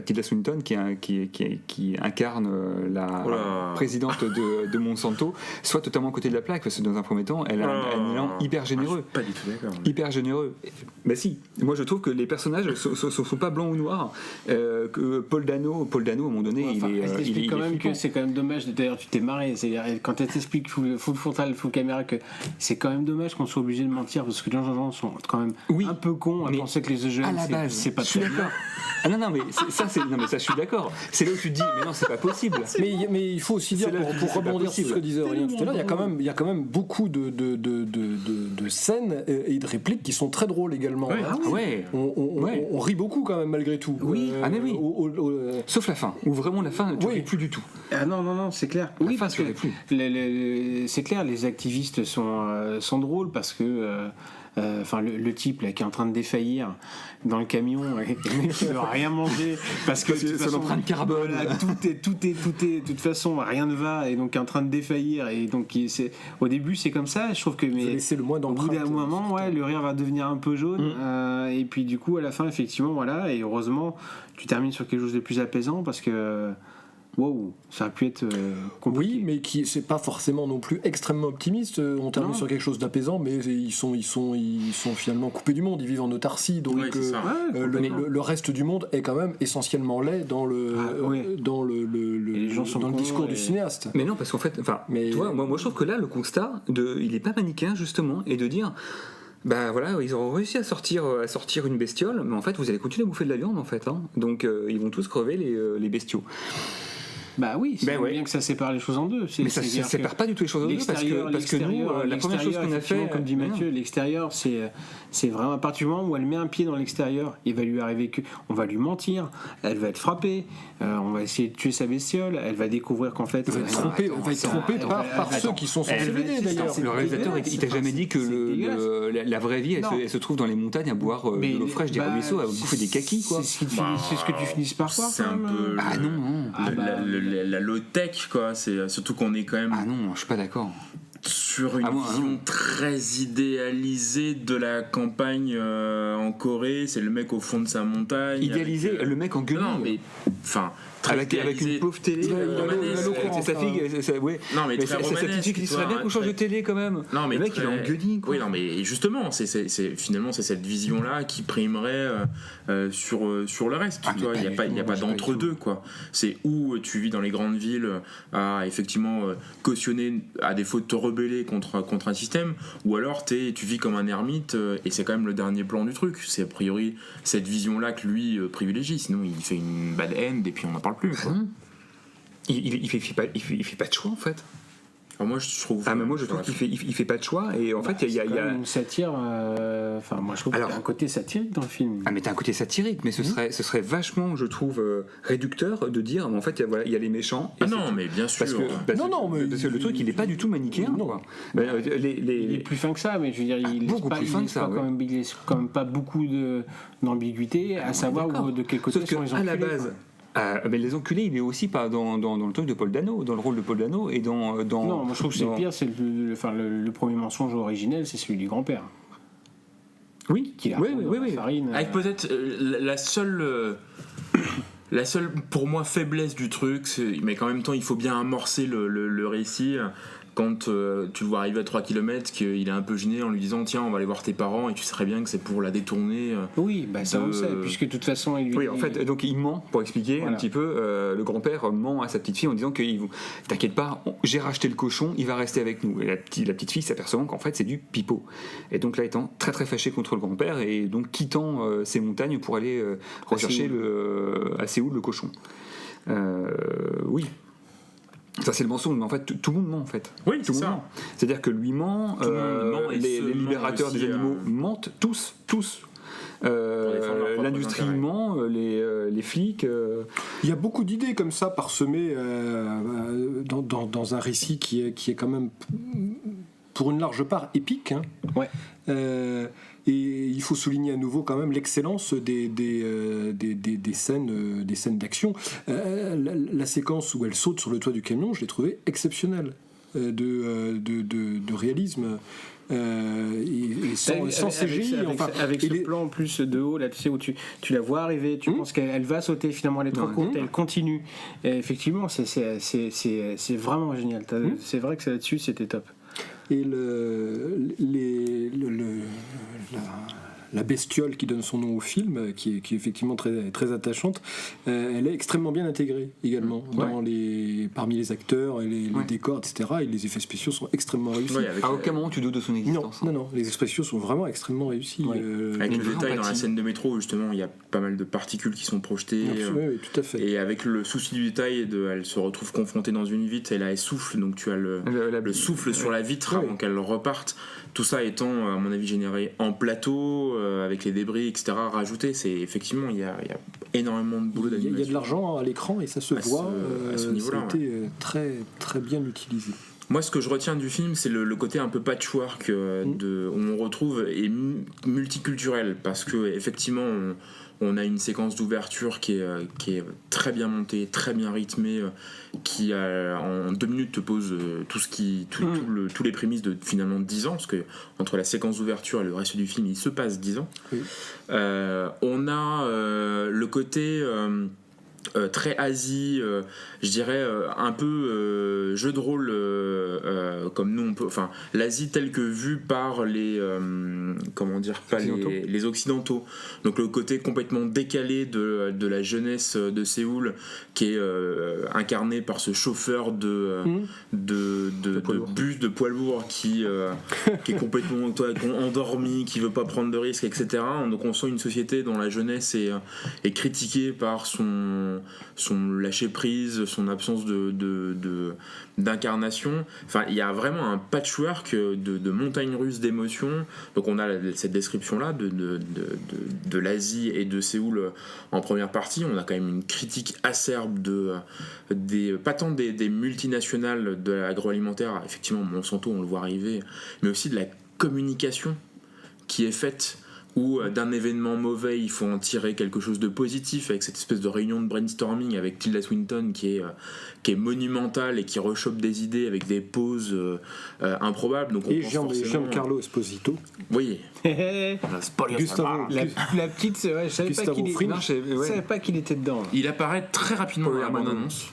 Tilda Swinton, qui incarne la présidente de Monsanto, soit totalement à côté de la plaque, parce que dans un premier temps, elle a un élan hyper généreux. Pas du tout d'accord. Hyper généreux. Bah si, moi je trouve que les personnages sont pas blancs ou noirs. Que Paul Dano, à un moment donné, elle t'explique quand même que c'est quand même dommage. D'ailleurs, tu t'es marré. Quand elle t'explique full frontal, full caméra, que c'est quand même dommage qu'on soit obligé de mentir, parce que les gens sont quand même un peu cons à penser que les jeunes, c'est pas très bien. Ah non, mais ça, je suis d'accord. C'est là où tu te dis, mais non, c'est pas possible. Mais il faut aussi dire, pour rebondir sur ce que disait Aurélien tout à l'heure, il y a quand même beaucoup de scènes et de répliques qui sont très drôles également. On rit beaucoup quand même malgré tout. Oui. Mais oui. Sauf la fin, où vraiment la fin, tu ris plus du tout. Ah non, c'est clair. Oui, parce que c'est clair, les activistes sont drôles parce que. Le type là qui est en train de défaillir dans le camion et qui veut rien manger parce que c'est l'empreinte carbone. Voilà, tout est de toute façon rien ne va, et donc qui est en train de défaillir, et donc au début c'est comme ça. Je trouve que le moins au bout d'un moment le rire va devenir un peu jaune, et puis du coup à la fin effectivement et heureusement tu termines sur quelque chose de plus apaisant, parce que wow, ça a pu être compliqué. Oui, mais c'est pas forcément non plus extrêmement optimiste. On termine sur quelque chose d'apaisant, mais ils sont finalement coupés du monde. Ils vivent en autarcie, donc le reste du monde est quand même essentiellement laid dans le discours du cinéaste. Mais non, parce qu'en fait, tu vois, moi je trouve que là le constat il est pas manichéen justement, et de dire. Bah voilà, ils auront réussi à sortir une bestiole, mais en fait vous allez continuer à bouffer de la viande en fait, hein. Donc ils vont tous crever les bestiaux. Bah oui, c'est bien que ça sépare les choses en deux. Mais ça sépare pas du tout les choses en deux, parce que nous, la première chose qu'on a fait, comme dit Mathieu, l'extérieur, c'est vraiment à partir du moment où elle met un pied dans l'extérieur, il va lui arriver on va lui mentir, elle va être frappée, on va essayer de tuer sa bestiole, elle va découvrir qu'en fait, elle va être trompée par ceux qui sont censés l'aider d'ailleurs. Le réalisateur, il t'a jamais dit que la vraie vie, elle se trouve dans les montagnes à boire de l'eau fraîche des ruisseaux, à bouffer des kakis, quoi. C'est ce que tu finisses par croire. C'est un peu. Ah non. La low-tech, quoi. C'est surtout qu'on est quand même. Ah non, je suis pas d'accord. Sur une vision très idéalisée de la campagne en Corée. C'est le mec au fond de sa montagne. Idéalisé, le mec en gueulant. Non, mais. Enfin. Avec une pauvre télé, c'est sa fille, non mais sa petite fille qui serait bien qu'on change de télé quand même. Non mais le mec il est en gueulis, quoi. Oui non mais justement finalement c'est cette vision là qui primerait sur le reste. Tu vois, il y a pas d'entre deux, quoi. C'est où tu vis dans les grandes villes à effectivement cautionner à défaut de te rebeller contre un système, ou alors tu vis comme un ermite, et c'est quand même le dernier plan du truc. C'est a priori cette vision là que lui privilégie, sinon il fait une bad end et puis on n'en parle plus, quoi. Il fait pas de choix en fait. Alors moi je trouve. Mais moi je trouve qu'il fait pas de choix, et en fait il y a une satire. Moi je trouve qu'il y a un côté satirique dans le film. Mais t'as un côté satirique, mais ce serait vachement, je trouve, réducteur de dire, mais en fait il y a les méchants. Non mais bien sûr. Parce que le truc il est pas du tout manichéen. Non. Il est plus fin que ça, mais je veux dire il laisse quand même pas beaucoup d'ambiguïté à savoir de quel côté sont les enculés. À la base. Mais les enculés, il est aussi pas dans le truc de Paul Dano, dans le rôle de Paul Dano, et dans. Non, moi je trouve que c'est le pire, c'est le premier mensonge originel, c'est celui du grand-père. Oui, qui a la farine. Avec peut-être la seule La seule, pour moi, faiblesse du truc, mais qu'en même temps, il faut bien amorcer le récit. Quand tu le vois arriver à 3 km, qu'il est un peu gêné en lui disant tiens, on va aller voir tes parents, et tu sais très bien que c'est pour la détourner. Oui, bah ça on le sait, puisque de toute façon il lui. Oui, en fait, donc il ment, pour expliquer un petit peu, le grand-père ment à sa petite fille en disant que t'inquiète pas, j'ai racheté le cochon, il va rester avec nous. Et la petite fille s'apercevant qu'en fait c'est du pipeau. Et donc là, étant très très fâché contre le grand-père, et donc quittant ces montagnes pour aller rechercher à Séoul le cochon. Oui. Ça c'est le mensonge, mais en fait tout le monde ment en fait. Oui, tout le monde ment. C'est-à-dire que lui ment, les libérateurs des animaux mentent tous. L'industrie ment, les flics. Il y a beaucoup d'idées comme ça parsemées dans un récit qui est quand même pour une large part épique. Hein. Ouais. Et il faut souligner à nouveau quand même l'excellence des scènes d'action. La séquence où elle saute sur le toit du camion, je l'ai trouvée exceptionnelle de réalisme. Et sans CGI. Avec ce plan en plus de haut, là, tu sais, où tu la vois arriver, tu penses qu'elle va sauter, finalement elle est trop courte, elle continue. Et effectivement, c'est vraiment génial. C'est vrai que là-dessus, c'était top. Et la bestiole qui donne son nom au film, qui est effectivement très, très attachante, elle est extrêmement bien intégrée également parmi les acteurs et les décors, etc. Et les effets spéciaux sont extrêmement réussis. À aucun moment tu doutes de son existence. Non, les effets spéciaux sont vraiment extrêmement réussis. Avec le détail dans la scène de métro où justement il y a pas mal de particules qui sont projetées. Oui, tout à fait. Et avec le souci du détail, elle se retrouve confrontée dans une vitre et là elle souffle, donc tu as le souffle sur la vitre avant qu'elle reparte. Tout ça étant, à mon avis, généré en plateau, avec les débris, etc. rajoutés. C'est effectivement, il y a énormément de boulot d'animation. Il y a de l'argent à l'écran et ça se voit. À ce niveau-là, ça a été très, très bien utilisé. Moi, ce que je retiens du film, c'est le côté un peu patchwork où on retrouve et multiculturel, parce que effectivement, on a une séquence d'ouverture qui est très bien montée, très bien rythmée, qui en 2 minutes te pose tous les prémices de finalement 10 ans, parce que entre la séquence d'ouverture et le reste du film, il se passe 10 ans. Oui. On a le côté très Asie, je dirais un peu jeu de rôle comme nous on peut, enfin l'Asie telle que vue par les les Occidentaux. Donc le côté complètement décalé de la jeunesse de Séoul qui est incarné par ce chauffeur de bus de poids lourd qui est complètement endormi, qui veut pas prendre de risques, etc. Donc on sent une société dont la jeunesse est critiquée par son lâcher prise, son absence d'incarnation. Enfin, il y a vraiment un patchwork de montagnes russes d'émotions. Donc on a cette description là de l'Asie et de Séoul en première partie. On a quand même une critique acerbe pas tant des multinationales de l'agroalimentaire, effectivement Monsanto on le voit arriver, mais aussi de la communication qui est faite, où d'un événement mauvais il faut en tirer quelque chose de positif, avec cette espèce de réunion de brainstorming avec Tilda Swinton qui est monumentale et qui rechoppe des idées avec des pauses improbables. Donc on pense Giancarlo Esposito. Oui. Gustavo. La petite, je savais pas qu'il était dedans. Il apparaît très rapidement dans la bande-annonce.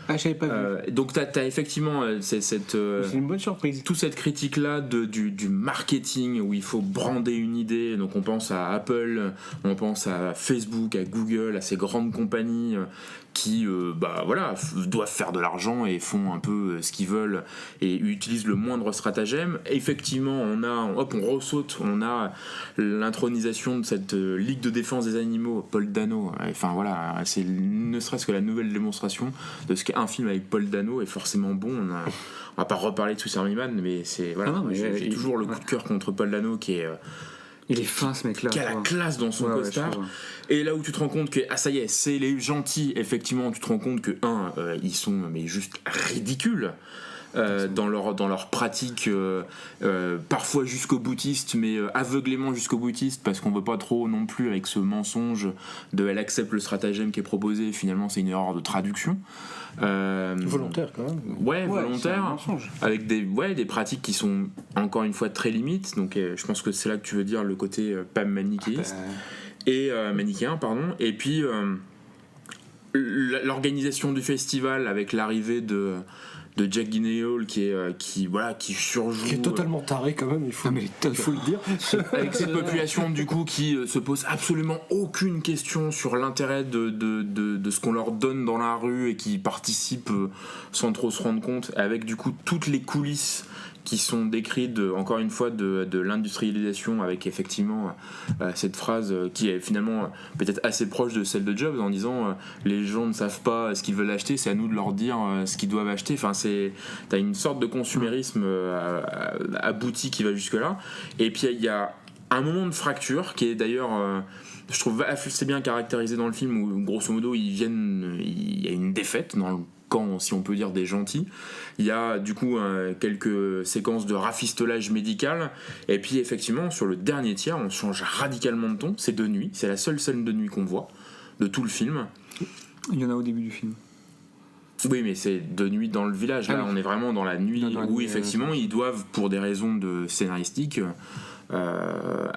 Ah, je savais pas vu. Donc t'as effectivement c'est une bonne surprise. Toute cette critique là du marketing où il faut brander une idée. Donc on pense à Apple, on pense à Facebook, à Google, à ces grandes compagnies qui doivent faire de l'argent et font un peu ce qu'ils veulent et utilisent le moindre stratagème. Effectivement, on ressaute, on a l'intronisation de cette Ligue de défense des animaux, Paul Dano. Enfin voilà, c'est ne serait-ce que la nouvelle démonstration de ce qu'est un film avec Paul Dano est forcément bon. On va pas reparler de Swiss Army Man, mais c'est voilà. J'ai toujours le coup de cœur contre Paul Dano qui est il est fin ce mec là, qui a la classe dans son costard. Et là où tu te rends compte que ça y est, c'est les gentils, effectivement tu te rends compte que ils sont mais juste ridicules dans leur pratique, parfois jusqu'au boutiste, mais aveuglément jusqu'au boutiste, parce qu'on veut pas trop non plus avec ce mensonge de elle accepte le stratagème qui est proposé, finalement c'est une erreur de traduction. Volontaire quand même. Ouais, volontaire, avec des pratiques qui sont encore une fois très limites. Donc je pense que c'est là que tu veux dire le côté pas manichéiste et manichéen, pardon. Et puis l'organisation du festival avec l'arrivée de Jack Gyllenhaal qui surjoue, Qui est totalement taré quand même, il faut le dire. avec cette population du coup qui se pose absolument aucune question sur l'intérêt de ce qu'on leur donne dans la rue et qui participent sans trop se rendre compte, avec du coup toutes les coulisses qui sont décrites encore une fois de l'industrialisation, avec effectivement cette phrase qui est finalement peut-être assez proche de celle de Jobs en disant les gens ne savent pas ce qu'ils veulent acheter, c'est à nous de leur dire ce qu'ils doivent acheter. Enfin, t'as une sorte de consumérisme abouti qui va jusque là, et puis il y a un moment de fracture qui est d'ailleurs je trouve assez bien caractérisé dans le film, où grosso modo il y a une défaite dans le camp, si on peut dire, des gentils. Il y a du coup quelques séquences de rafistolage médical, et puis effectivement sur le dernier tiers on change radicalement de ton, c'est de nuit, c'est la seule scène de nuit qu'on voit de tout le film. Il y en a au début du film. Oui, mais c'est de nuit dans le village, là on est vraiment dans la nuit où effectivement ils doivent, pour des raisons de scénaristique,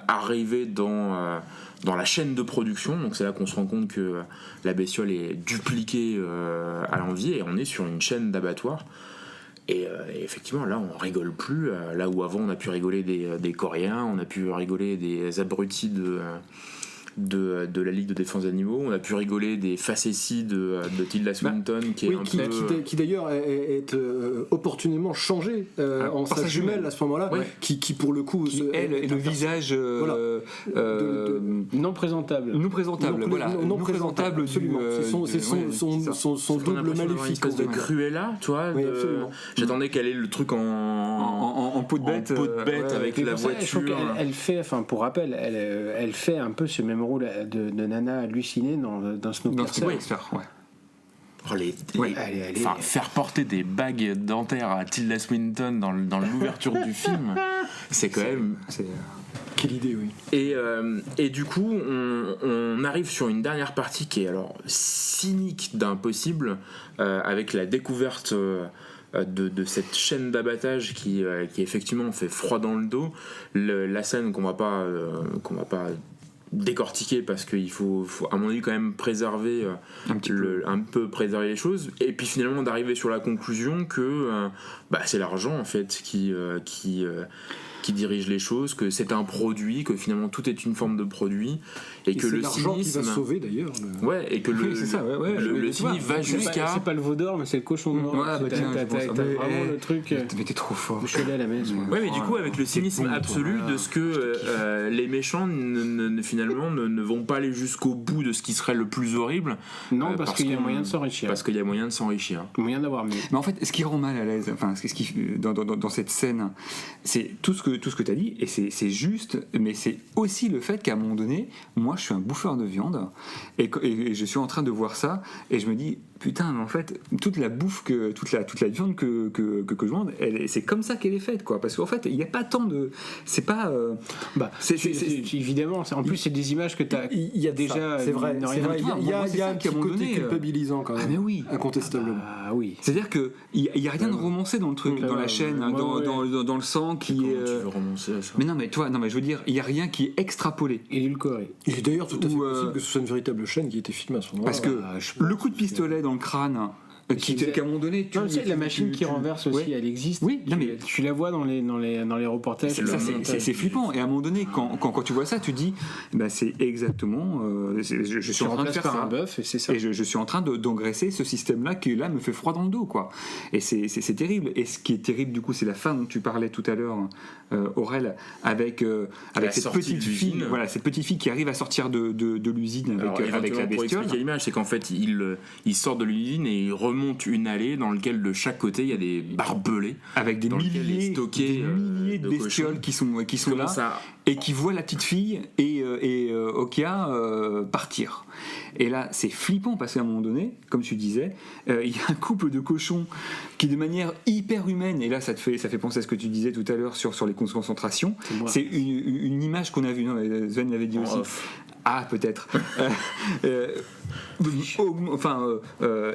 arriver dans la chaîne de production. Donc c'est là qu'on se rend compte que la bestiole est dupliquée à l'envi, et on est sur une chaîne d'abattoirs. Et effectivement, là, on rigole plus. Là où avant, on a pu rigoler des Coréens, on a pu rigoler des abrutis de la Ligue de défense des animaux, on a pu rigoler des facéties de Tilda Swinton, qui d'ailleurs est opportunément changé en sa jumelle à ce moment-là, qui pour le coup elle est le visage non présentable. Non présentable, absolument. C'est son double maléfique. Espèce de Cruella, tu vois. J'attendais qu'elle ait le truc en peau de bête, avec la voiture. Elle fait, enfin pour rappel, elle fait un peu ce même rôle de nana hallucinée dans Snowpiercer. Faire porter des bagues dentaires à Tilda Swinton dans l'ouverture du film, c'est quand même... Quelle idée, oui. Et du coup, on arrive sur une dernière partie qui est alors cynique d'un possible, avec la découverte de cette chaîne d'abattage qui effectivement fait froid dans le dos. La scène qu'on va pas décortiquer, parce qu'il faut à mon avis quand même préserver un peu préserver les choses, et puis finalement d'arriver sur la conclusion que c'est l'argent en fait qui dirige les choses, que c'est un produit, que finalement tout est une forme de produit, et que le cynisme qui va sauver d'ailleurs et que le cynisme va jusqu'à... C'est pas le veau d'or, mais c'est le cochon d'or. T'as vraiment le truc. Mais t'es trop fort. Je suis allé à la messe. Mais du coup avec le cynisme absolu de ce que les méchants finalement ne vont pas aller jusqu'au bout de ce qui serait le plus horrible. Non, parce qu'il y a moyen de s'enrichir. Parce qu'il y a moyen de s'enrichir. Moyen d'avoir mieux. Mais en fait, ce qui rend mal à l'aise, enfin, ce qui dans cette scène, c'est tout ce que tu as dit, et c'est juste, mais c'est aussi le fait qu'à un moment donné, moi je suis un bouffeur de viande, et je suis en train de voir ça, et je me dis, putain, mais en fait, toute la bouffe, toute la viande que je mange, c'est comme ça qu'elle est faite, quoi. Parce qu'en fait, il n'y a pas tant de. C'est pas. Évidemment, en plus, c'est des images que tu as. Il y a déjà. C'est vrai. Il y a un petit côté culpabilisant, quand même. Ah, mais oui. Incontestablement. Ah oui. C'est-à-dire qu'il n'y a rien de romancé dans le truc, dans la chaîne, dans le sang qui est. Comment tu veux romancer ça ? Mais non, mais toi, je veux dire, il n'y a rien qui est extrapolé. Édulcoré. Il est d'ailleurs tout à fait possible que ce soit une véritable chaîne qui a été filmée à ce moment-là. Parce que le coup de pistolet dans le crâne, qu'à un moment donné, la machine qui renverse aussi, elle existe. Oui, tu la vois dans les reportages. C'est flippant. Et à un moment donné, quand tu vois ça, tu dis, c'est exactement. Je suis en train de faire ça. Un bœuf, et c'est ça. Et je suis en train d'engraisser ce système-là qui là me fait froid dans le dos, quoi. Et c'est terrible. Et ce qui est terrible, du coup, c'est la fin dont tu parlais tout à l'heure, Aurel, avec cette petite fille, cette petite fille qui arrive à sortir de l'usine avec la bestiole. Pour expliquer l'image, c'est qu'en fait, il sort de l'usine et il remonte une allée dans laquelle de chaque côté il y a des barbelés avec des milliers de bestioles qui sont là et qui voient la petite fille et Okia partir. Et là c'est flippant parce qu'à un moment donné, comme tu disais, il y a un couple de cochons qui de manière hyper humaine, et là ça fait penser à ce que tu disais tout à l'heure sur les concentrations. C'est une image qu'on a vue, Sven l'avait dit aussi. Ah, peut-être.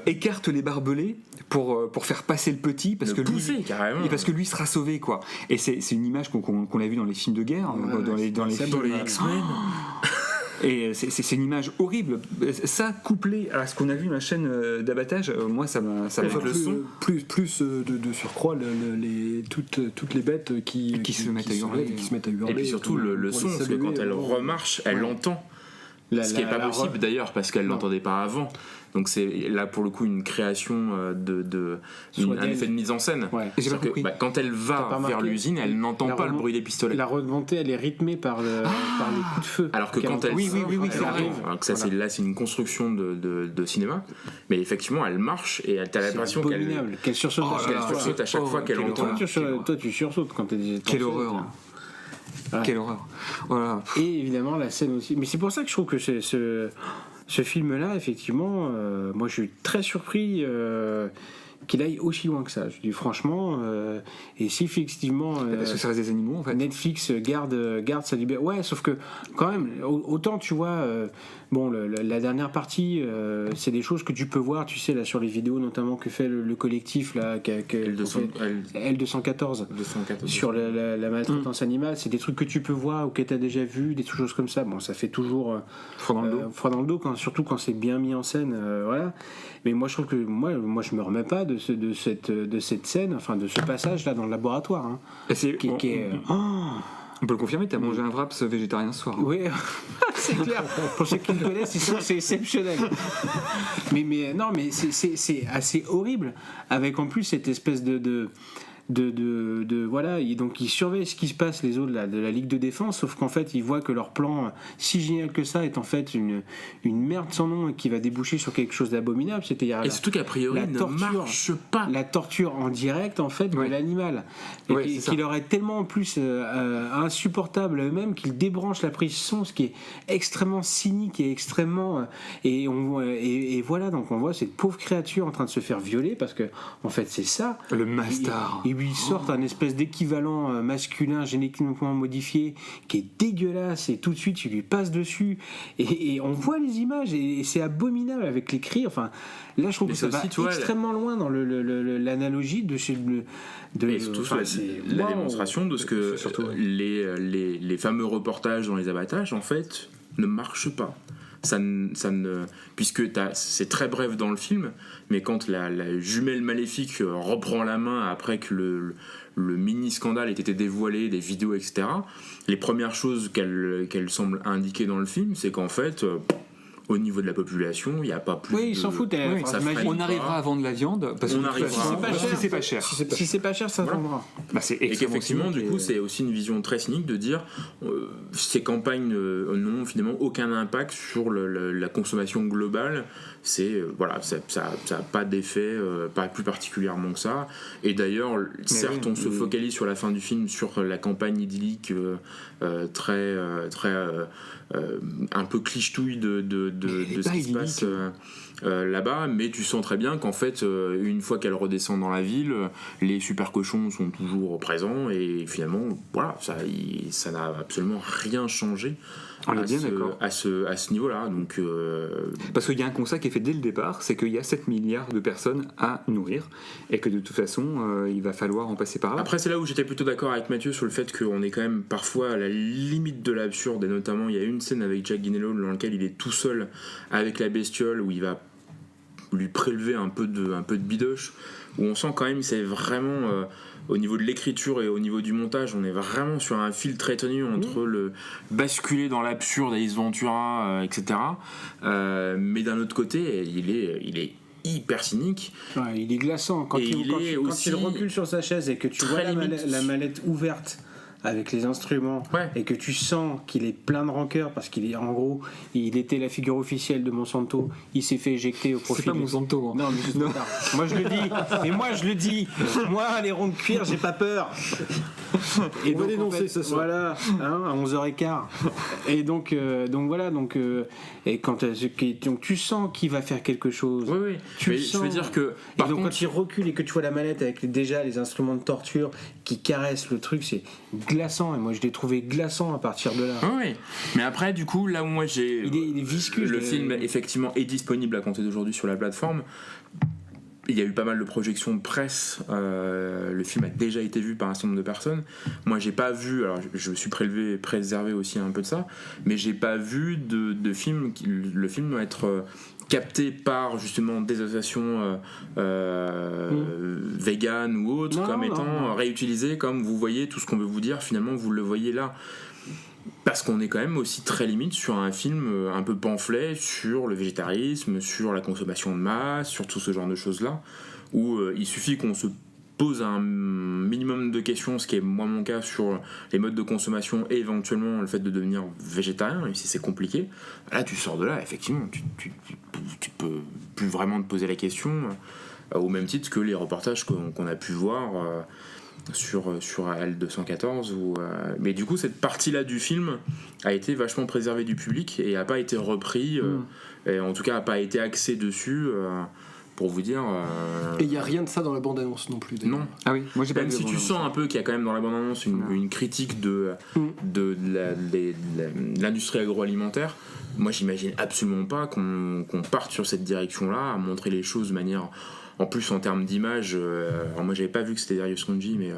Écarte les barbelés pour faire passer le petit, parce que lui sera sauvé, quoi. Et c'est une image qu'on a vue dans les films de guerre, dans les films. X-Men. Et c'est une image horrible. Ça, couplé à ce qu'on a vu dans la chaîne d'abattage, moi, ça m'a Enfin, le son. plus de surcroît, toutes les bêtes qui se mettent à hurler. qui se mettent à hurler. Et puis surtout le pour son, les parce que saluer, quand elle remarche, elle l'entend. Ce qui n'est pas possible d'ailleurs, parce qu'elle ne l'entendait pas avant. Donc c'est là pour le coup une création un effet de mise en scène. Ouais. J'ai pas compris. Quand elle va vers l'usine, elle n'entend pas le bruit des pistolets. La remontée, elle est rythmée par les coups de feu. Alors que quand elle Oui, elle ça arrive, arrive. alors que ça, c'est une construction de cinéma, mais effectivement elle marche et t'as l'impression C'est qu'elle abominable, qu'elle sursaute à chaque fois. sursaute à chaque fois qu'elle entend. Toi, tu sursautes quand t'es des Quelle horreur. Ouais. Quelle horreur. Voilà. Et évidemment la scène aussi. Mais c'est pour ça que je trouve que ce film-là, effectivement, moi je suis très surpris qu'il aille aussi loin que ça. Je dis franchement, et si effectivement Parce que ça reste des animaux en fait. Netflix garde sa liberté. Ouais, sauf que quand même, autant tu vois, la dernière partie, c'est des choses que tu peux voir, tu sais, là sur les vidéos notamment que fait le collectif là, L214 sur la maltraitance animale, c'est des trucs que tu peux voir ou que tu as déjà vu, des choses comme ça. Bon, ça fait toujours Froid dans le dos. Surtout quand c'est bien mis en scène, voilà. Mais moi je trouve que moi je me remets pas de cette scène, enfin de ce passage là dans le laboratoire, hein, On peut le confirmer, t'as mangé un wraps végétarien ce soir. oui, c'est clair. Pour ceux qui me connaissent, c'est exceptionnel. mais non, mais c'est assez horrible, avec en plus cette espèce de voilà, donc ils surveillent ce qui se passe les autres de la Ligue de Défense, sauf qu'en fait ils voient que leur plan si génial que ça est en fait une merde sans nom et qui va déboucher sur quelque chose d'abominable. Et surtout qu'a priori ne marche pas. La torture en direct en fait de l'animal, et qui leur est tellement en plus insupportable eux-mêmes qu'ils débranchent la prise son, ce qui est extrêmement cynique et extrêmement et voilà, donc on voit cette pauvre créature en train de se faire violer parce que en fait c'est ça Le Mastar. Ils lui sortent un espèce d'équivalent masculin génétiquement modifié qui est dégueulasse, et tout de suite il lui passe dessus et on voit les images et c'est abominable avec les cris. Enfin là je trouve que ça va extrêmement loin dans l'analogie de et surtout la démonstration de ce que les fameux reportages dans les abattages en fait ne marchent pas. Puisque c'est très bref dans le film, mais quand la jumelle maléfique reprend la main après que le mini scandale ait été dévoilé, des vidéos, etc., les premières choses qu'elle semble indiquer dans le film, c'est qu'en fait, au niveau de la population, il n'y a pas plus. Oui, ils s'en foutent. On arrivera à vendre la viande parce que c'est pas cher. Si c'est pas cher, ça vendra. Et qu'effectivement, du coup, c'est aussi une vision très cynique de dire ces campagnes n'ont finalement aucun impact sur la consommation globale. C'est ça n'a pas d'effet, pas plus particulièrement que ça. Et d'ailleurs, certes, on se focalise sur la fin du film sur la campagne idyllique très un peu cliche-touille de ce qui se passe là-bas, mais tu sens très bien qu'en fait une fois qu'elle redescend dans la ville, les super cochons sont toujours présents et finalement voilà, ça n'a absolument rien changé à ce niveau-là. Donc, parce qu'il y a un constat qui est fait dès le départ, c'est qu'il y a 7 milliards de personnes à nourrir et que de toute façon il va falloir en passer par là. Après c'est là où j'étais plutôt d'accord avec Mathieu sur le fait qu'on est quand même parfois à la limite de l'absurde, et notamment il y a une scène avec Jack Gyllenhaal dans laquelle il est tout seul avec la bestiole où il va lui prélever un peu de bidoche, où on sent quand même c'est vraiment au niveau de l'écriture et au niveau du montage, on est vraiment sur un fil très tenu entre le basculer dans l'absurde Ace Ventura, etc. Mais d'un autre côté, il est hyper cynique. Ouais, il est glaçant quand il recule sur sa chaise et que tu vois la mallette ouverte avec les instruments, et que tu sens qu'il est plein de rancœur parce qu'il est, en gros, il était la figure officielle de Monsanto, il s'est fait éjecter au profit. C'est pas Monsanto. Non, mais c'est trop tard. Moi je le dis. Moi les ronds de cuir, j'ai pas peur. Et on va dénoncer ce soir. Voilà, à 11h15. Et donc voilà, et quand donc tu sens qu'il va faire quelque chose. Oui. Mais je veux dire que par contre, quand il recule et que tu vois la mallette avec déjà les instruments de torture qui caressent le truc, c'est glaçant, et moi je l'ai trouvé glaçant à partir de là. Oui, mais après du coup là où moi j'ai il est visqueux. Le film effectivement est disponible à compter d'aujourd'hui sur la plateforme. il y a eu pas mal de projections de presse. Le film a déjà été vu par un certain nombre de personnes. Moi, j'ai pas vu. Alors, je me suis préservé aussi un peu de ça, mais j'ai pas vu de film. Le film doit être capté par justement des associations véganes ou autres, comme étant réutilisé. Comme vous voyez, tout ce qu'on veut vous dire, finalement, vous le voyez là. Parce qu'on est quand même aussi très limite sur un film un peu pamphlet sur le végétarisme, sur la consommation de masse, sur tout ce genre de choses-là, où il suffit qu'on se pose un minimum de questions, ce qui est moi mon cas, sur les modes de consommation et éventuellement le fait de devenir végétarien, même si c'est compliqué. Là, tu sors de là, effectivement, tu peux plus vraiment te poser la question, au même titre que les reportages qu'on a pu voir sur L214 mais du coup cette partie-là du film a été vachement préservée du public et a pas été repris et en tout cas a pas été axé dessus pour vous dire et il y a rien de ça dans la bande-annonce non plus d'ailleurs. Non. Ah oui, moi j'ai pas même vu si la tu bande-annonce. sens un peu qu'il y a quand même dans la bande-annonce une critique de l'industrie agroalimentaire. Moi j'imagine absolument pas qu'on parte sur cette direction-là, à montrer les choses de manière. En plus, en termes d'image, alors moi j'avais pas vu que c'était Darius Khondji, mais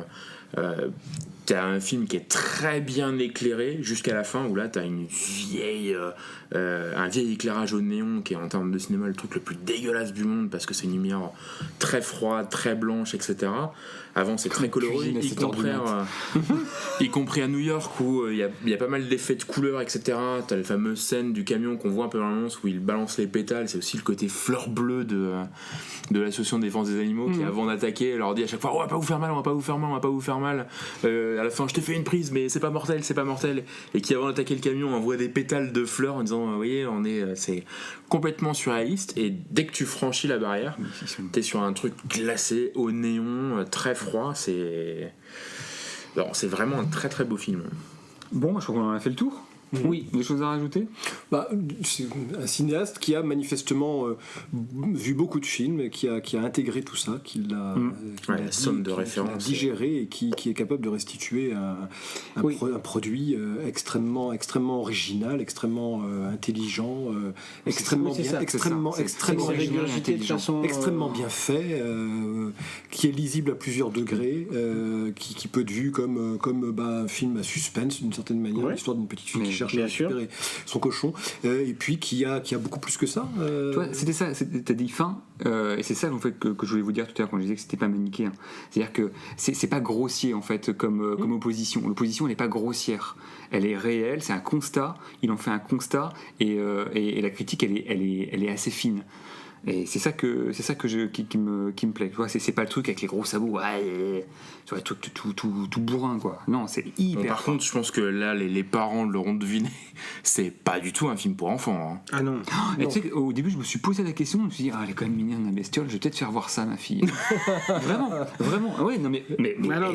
t'as un film qui est très bien éclairé jusqu'à la fin, où là t'as un vieil éclairage au néon qui est en termes de cinéma le truc le plus dégueulasse du monde parce que c'est une lumière très froide, très blanche, etc. Avant c'est très coloré, y compris à New York où il y a pas mal d'effets de couleurs, etc. T'as la fameuse scène du camion qu'on voit un peu dans l'annonce où il balance les pétales, c'est aussi le côté fleur bleue de l'association de défense des animaux qui avant d'attaquer leur dit à chaque fois on va pas vous faire mal, on va pas vous faire mal, on va pas vous faire mal, à la fin je t'ai fait une prise mais c'est pas mortel, et qui avant d'attaquer le camion envoie des pétales de fleurs en disant vous voyez c'est complètement surréaliste, et dès que tu franchis la barrière t'es sur un truc glacé au néon très froid, c'est vraiment un très très beau film. Bon, je crois qu'on en a fait le tour. Oui, des choses à rajouter? C'est un cinéaste qui a manifestement vu beaucoup de films, et qui a intégré tout ça, qui l'a somme de référence, digéré, et qui est capable de restituer un produit extrêmement original, extrêmement intelligent, extrêmement bien fait, qui est lisible à plusieurs degrés, qui peut être vu comme un film à suspense d'une certaine manière, l'histoire d'une petite fille qui cherche à récupérer son cochon, et puis qui a beaucoup plus que ça. Toi, c'était ça, t'as dit fin, et c'est ça en fait que je voulais vous dire tout à l'heure quand je disais que c'était pas manichéen. C'est-à-dire que c'est pas grossier en fait comme opposition. L'opposition elle est pas grossière, elle est réelle, c'est un constat. Il en fait un constat, et la critique elle est assez fine. Et c'est ça qui me plaît. Tu vois, c'est pas le truc avec les gros sabots, tu vois, tout bourrin quoi. Non, c'est hyper. Par contre, je pense que là, les parents l'auront deviné. C'est pas du tout un film pour enfants. Hein. Ah non. Et tu sais, au début, je me suis posé la question. Je me suis dit, elle est quand même mignonne la bestiole. Je vais peut-être faire voir ça, ma fille. vraiment. Ah ouais, non mais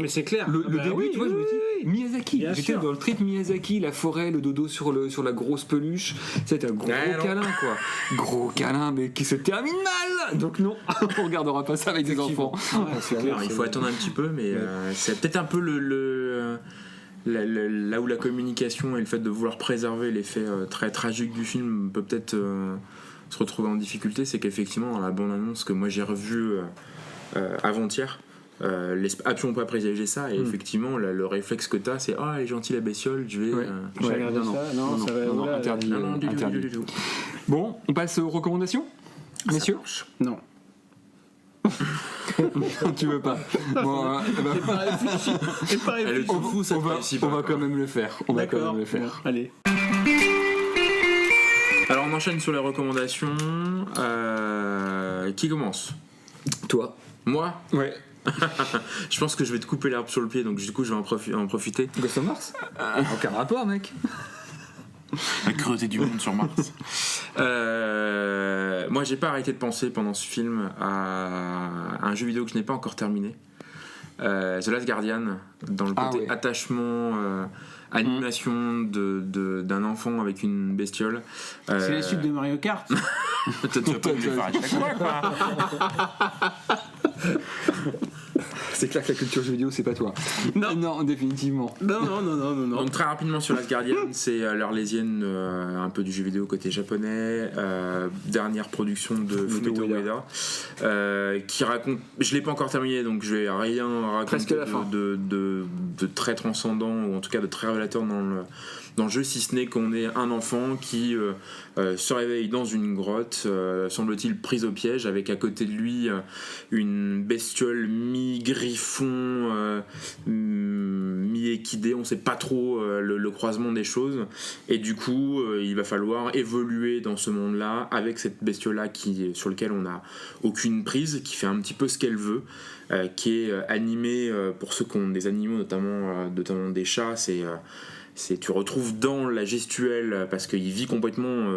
c'est clair. Le début, tu vois, je me dis Miyazaki. Bien J'étais sûr. dans le trip Miyazaki, la forêt, le dodo sur la grosse peluche. C'était un gros câlin quoi. Gros câlin, mais qui se termine mal. Donc non, on regardera pas ça avec des enfants. C'est clair, il faut attendre un petit peu, mais c'est peut-être un peu là où la communication et le fait de vouloir préserver l'effet très tragique du film peut peut-être se retrouver en difficulté, c'est qu'effectivement dans la bande-annonce que moi j'ai revue avant-hier, absolument pas présager ça, et effectivement le réflexe que t'as c'est elle est gentille la bestiole, je vais regarder ça. Non, interdit. du tout. Bon, on passe aux recommandations, messieurs. Non. Tu veux pas. Bon, C'est pas réfléchi. on va quand même le faire. D'accord. Allez. Alors on enchaîne sur les recommandations. Qui commence? Toi. Moi? Ouais. Je pense que je vais te couper l'herbe sur le pied, donc du coup je vais en profiter. Ghost of Mars. Aucun rapport, mec. La cruauté du monde sur Mars. Moi j'ai pas arrêté de penser pendant ce film à un jeu vidéo que je n'ai pas encore terminé, The Last Guardian, dans le côté attachement, animation d'un enfant avec une bestiole. C'est la suite de Mario Kart. Tu vas pas me les faire à chaque fois, quoi. C'est clair que la culture jeux vidéo, c'est pas toi. Non, définitivement. Non. Donc très rapidement sur Last Guardian, c'est l'Arlésienne un peu du jeu vidéo côté japonais, dernière production de Fumito Ueda, qui raconte, je l'ai pas encore terminé donc je vais rien raconter de très transcendant ou en tout cas de très révélateur dans le jeu, si ce n'est qu'on est un enfant qui se réveille dans une grotte, semble-t-il prise au piège, avec à côté de lui une bestiole mi-griffon, mi-équidé, on sait pas trop le croisement des choses, et du coup il va falloir évoluer dans ce monde-là avec cette bestiole-là sur lequel on n'a aucune prise, qui fait un petit peu ce qu'elle veut, qui est animée, pour ceux qui ont des animaux, notamment des chats, tu retrouves dans la gestuelle, parce qu'il vit complètement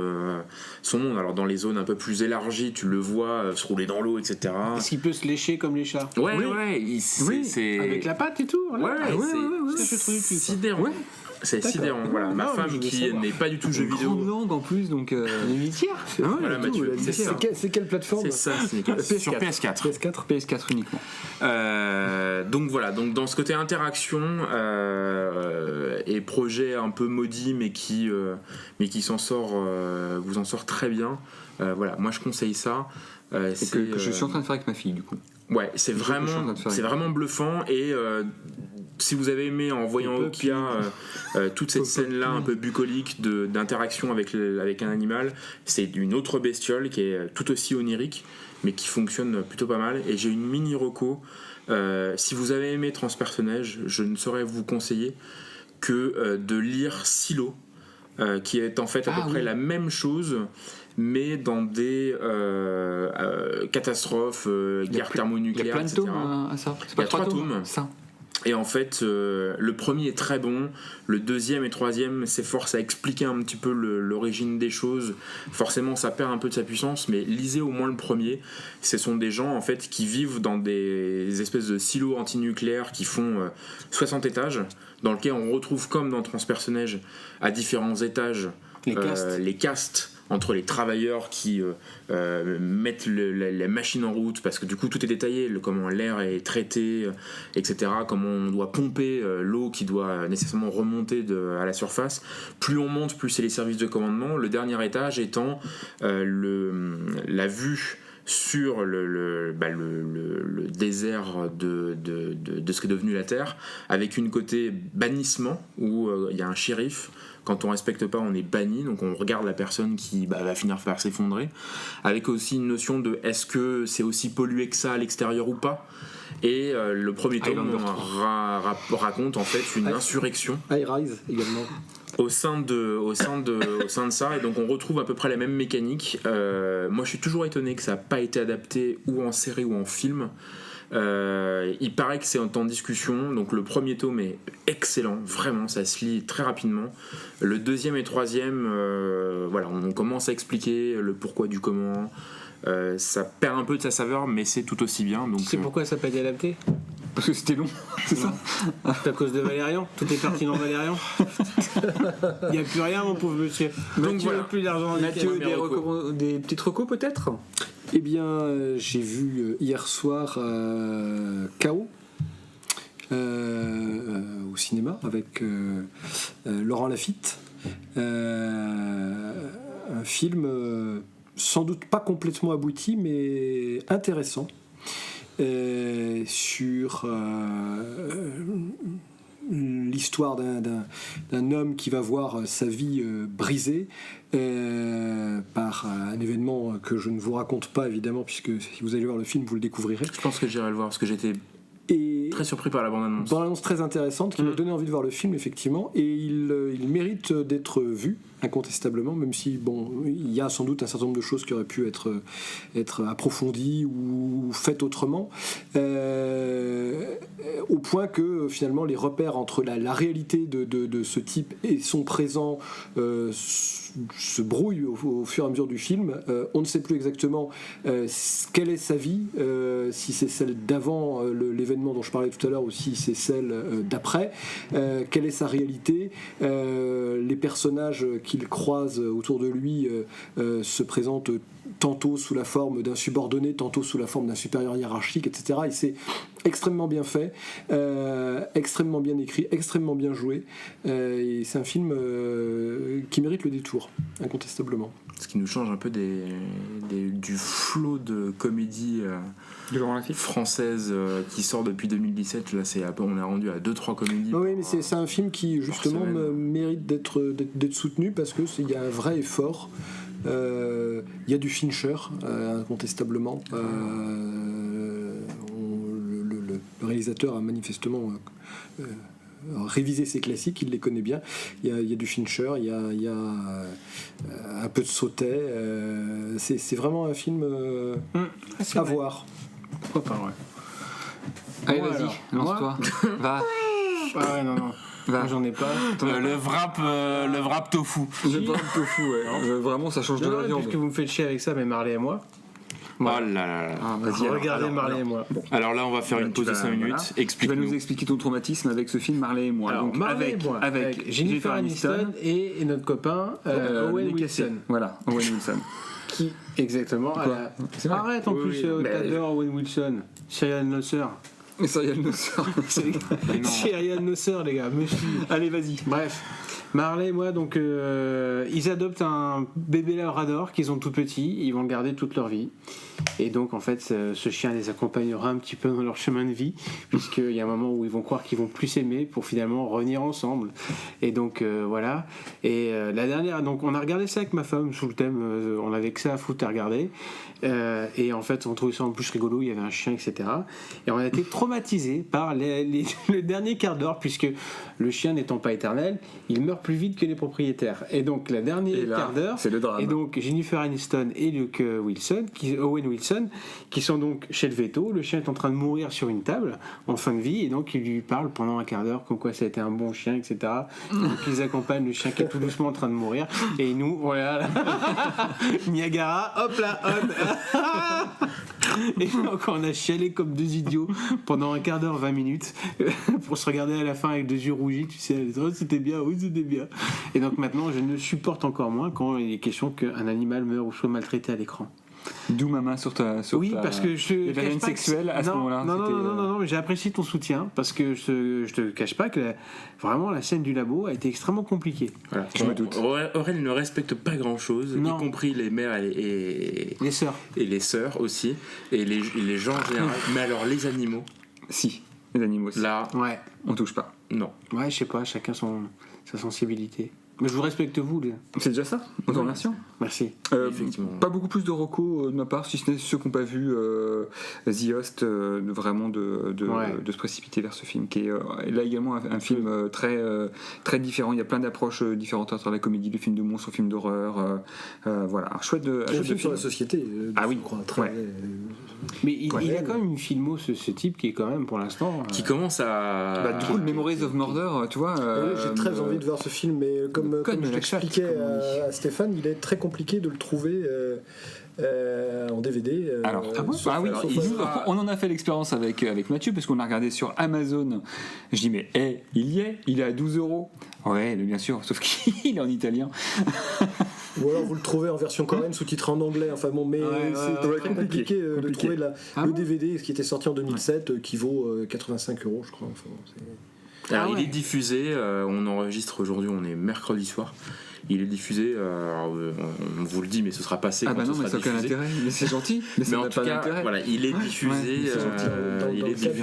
son monde. Alors dans les zones un peu plus élargies, tu le vois se rouler dans l'eau, etc. Est-ce qu'il peut se lécher comme les chats? C'est avec la patte et tout. c'est sidérant. Ouais. C'est sidérant, voilà. Ma femme qui n'est pas du tout jeu vidéo. Grande langue en plus, donc. Une litière. Voilà, Mathieu, c'est ça. C'est quelle plateforme? C'est ça, sur PS4. PS4 uniquement. Donc voilà, donc dans ce côté interaction et projet un peu maudit, mais qui s'en sort, vous en sort très bien. Voilà, moi je conseille ça. Que je suis en train de faire avec ma fille, du coup. Ouais, c'est vraiment bluffant, et si vous avez aimé en voyant Okia toute cette scène-là un peu bucolique d'interaction avec un animal, c'est une autre bestiole qui est tout aussi onirique, mais qui fonctionne plutôt pas mal. Et j'ai une mini reco. Si vous avez aimé Transpersonnage, je ne saurais vous conseiller que de lire Silo, qui est en fait à peu près la même chose, mais dans des catastrophes, guerres thermonucléaires, etc. Il y a plein de tomes à ça. Il y a 3 tomes. Ça. Et en fait, le premier est très bon, le deuxième et troisième s'efforcent à expliquer un petit peu l'origine des choses. Forcément, ça perd un peu de sa puissance, mais lisez au moins le premier. Ce sont des gens en fait qui vivent dans des espèces de silos antinucléaires qui font 60 étages, dans lesquels on retrouve, comme dans Transpersonnage, à différents étages les castes entre les travailleurs qui mettent la machine en route, parce que du coup tout est détaillé, comment l'air est traité, etc., comment on doit pomper l'eau qui doit nécessairement remonter à la surface. Plus on monte, plus c'est les services de commandement, le dernier étage étant la vue sur le désert de ce qui est devenu la Terre, avec une côté bannissement où il y a un shérif. Quand on respecte pas, on est banni, donc on regarde la personne qui va finir par s'effondrer, avec aussi une notion de est-ce que c'est aussi pollué que ça à l'extérieur ou pas. Et le premier tome raconte en fait une insurrection. High Rise également. Au sein de ça, et donc on retrouve à peu près la même mécanique. Moi je suis toujours étonné que ça n'a pas été adapté ou en série ou en film. Il paraît que c'est en discussion, donc le premier tome est excellent, vraiment, ça se lit très rapidement. Le deuxième et troisième, voilà, on commence à expliquer le pourquoi du comment. Ça perd un peu de sa saveur, mais c'est tout aussi bien. Donc, tu sais pourquoi ça n'a pas été adapté? Parce que c'était long, c'est ça? C'est à cause de Valérian. Tout est parti dans Valérian. Il n'y a plus rien, mon pauvre monsieur. Donc voilà, plus d'argent. Mathieu, des petites recos peut-être? Eh bien, j'ai vu hier soir K.O. Au cinéma avec Laurent Lafitte. Un film sans doute pas complètement abouti, mais intéressant. Sur l'histoire d'un homme qui va voir sa vie brisée par un événement que je ne vous raconte pas évidemment, puisque si vous allez voir le film vous le découvrirez. Je pense que j'irai le voir parce que j'étais très surpris par la bande-annonce. Bande-annonce très intéressante qui m'a donné envie de voir le film effectivement, et il mérite d'être vu incontestablement, même si bon, il y a sans doute un certain nombre de choses qui auraient pu être approfondies ou faites autrement, au point que finalement les repères entre la réalité de ce type et son présent se brouillent au fur et à mesure du film. On ne sait plus exactement quelle est sa vie, si c'est celle d'avant l'événement dont je parlais tout à l'heure ou si c'est celle d'après, quelle est sa réalité, les personnages qu'il croise autour de lui se présentent tantôt sous la forme d'un subordonné, tantôt sous la forme d'un supérieur hiérarchique, etc. Et c'est extrêmement bien fait, extrêmement bien écrit, extrêmement bien joué. Et c'est un film qui mérite le détour, incontestablement. Ce qui nous change un peu du flot de comédie française qui sort depuis 2017. Là, on est rendu à 2-3 comédies. Oui, mais c'est un film qui justement mérite d'être soutenu parce qu'il y a un vrai effort. Il y a du Fincher, incontestablement. Le réalisateur a manifestement réviser ses classiques, il les connaît bien. Il y a du Fincher, il y a un peu de Sautet. C'est vraiment un film à voir. Pourquoi pas, ouais. Allez, Bon, vas-y, alors, lance-toi. Va. Ah ouais, non. Va. Moi, j'en ai pas. Le wrap tofu. J'ai pas de tofu, ouais. Vraiment, ça change de la viande. Puisque vous me faites chier avec ça, mais Marley et moi. Oh là là. Ah, vas-y, Regardez Marley et moi. Bon. Alors là, on va faire une pause de 5 minutes. Voilà. Tu vas nous expliquer ton traumatisme avec ce film Marley et moi. Alors, Donc, Marley et moi, avec Jennifer Aniston et notre copain Owen Wilson. Voilà, Owen Wilson. Qui, exactement. C'est vrai. Arrête, en plus, t'adores Owen Wilson. Serial Nosser. Mais ça y est, le sort. Serial Nosser, les gars. Monsieur. Allez, vas-y. Bref. Marley et moi, donc, ils adoptent un bébé labrador qu'ils ont tout petit, ils vont le garder toute leur vie. Et donc, en fait, ce chien les accompagnera un petit peu dans leur chemin de vie, puisqu'il y a un moment où ils vont croire qu'ils vont plus s'aimer pour finalement revenir ensemble. Et donc, voilà. Et la dernière, donc, on a regardé ça avec ma femme sous le thème, on avait que ça à foutre à regarder. Et en fait, on trouvait ça en plus rigolo, il y avait un chien, etc. Et on a été traumatisés par le dernier quart d'heure, puisque le chien n'étant pas éternel, il meurt plus vite que les propriétaires. Et donc, la dernière quart d'heure, c'est le drame. Et donc, Jennifer Aniston et Luke Owen Wilson, qui sont donc chez le veto. Le chien est en train de mourir sur une table, en fin de vie, et donc, il lui parle pendant un quart d'heure, comme quoi ça a été un bon chien, etc. Donc, ils accompagnent le chien qui est tout doucement en train de mourir. Et nous, voilà, Niagara, hop là, hop. Et donc on a chialé comme deux idiots pendant un quart d'heure, 20 minutes pour se regarder à la fin avec des yeux rougis, tu sais, oh, c'était bien, oui c'était bien. Et donc maintenant je ne supporte encore moins quand il est question qu'un animal meure ou soit maltraité à l'écran. D'où ma main sur ta. Oui, parce que je. Les vannes sexuelles à ce moment-là. Non, mais j'ai apprécié ton soutien parce que je te cache pas que vraiment la scène du labo a été extrêmement compliquée. Voilà. Je me doute. Aurel ne respecte pas grand-chose, y compris les mères et les sœurs. Et les sœurs aussi, et les gens en général. Mais alors les animaux. Si, les animaux aussi. Là, ouais. On touche pas. Non. Ouais, je sais pas, chacun sa sensibilité. Mais je vous respecte vous, les gars. C'est déjà ça. On t'en remercie. Merci. Effectivement. Pas beaucoup plus de recos de ma part, si ce n'est ceux qui n'ont pas vu The Host, vraiment de se précipiter vers ce film, qui est là également un film très différent. Il y a plein d'approches différentes entre la comédie, le film de monstre, le film d'horreur. Voilà, un chouette de film sur la société. Ah oui, très. Mais il a quand même une filmo, ce type, qui est quand même pour l'instant. Qui commence à. Du coup, le Memories of Murder, tu vois. J'ai très envie de voir ce film, mais comme je l'expliquais à Stéphane, il est très compliqué de le trouver en DVD. Alors, on en a fait l'expérience avec Mathieu, parce qu'on a regardé sur Amazon. Je dis, mais il est à 12€. Ouais, bien sûr, sauf qu'il est en italien. Ou alors vous le trouvez en version coréenne sous-titré en anglais. Enfin bon, mais c'est très compliqué de trouver le DVD, ce qui était sorti en 2007, qui vaut 85€, je crois. Enfin, Alors, il est diffusé, on enregistre aujourd'hui, on est mercredi soir. Il est diffusé, on vous le dit, mais ce sera passé. Ah bah non, mais ça n'a aucun intérêt. Mais c'est gentil. Mais en tout cas, voilà, il est diffusé.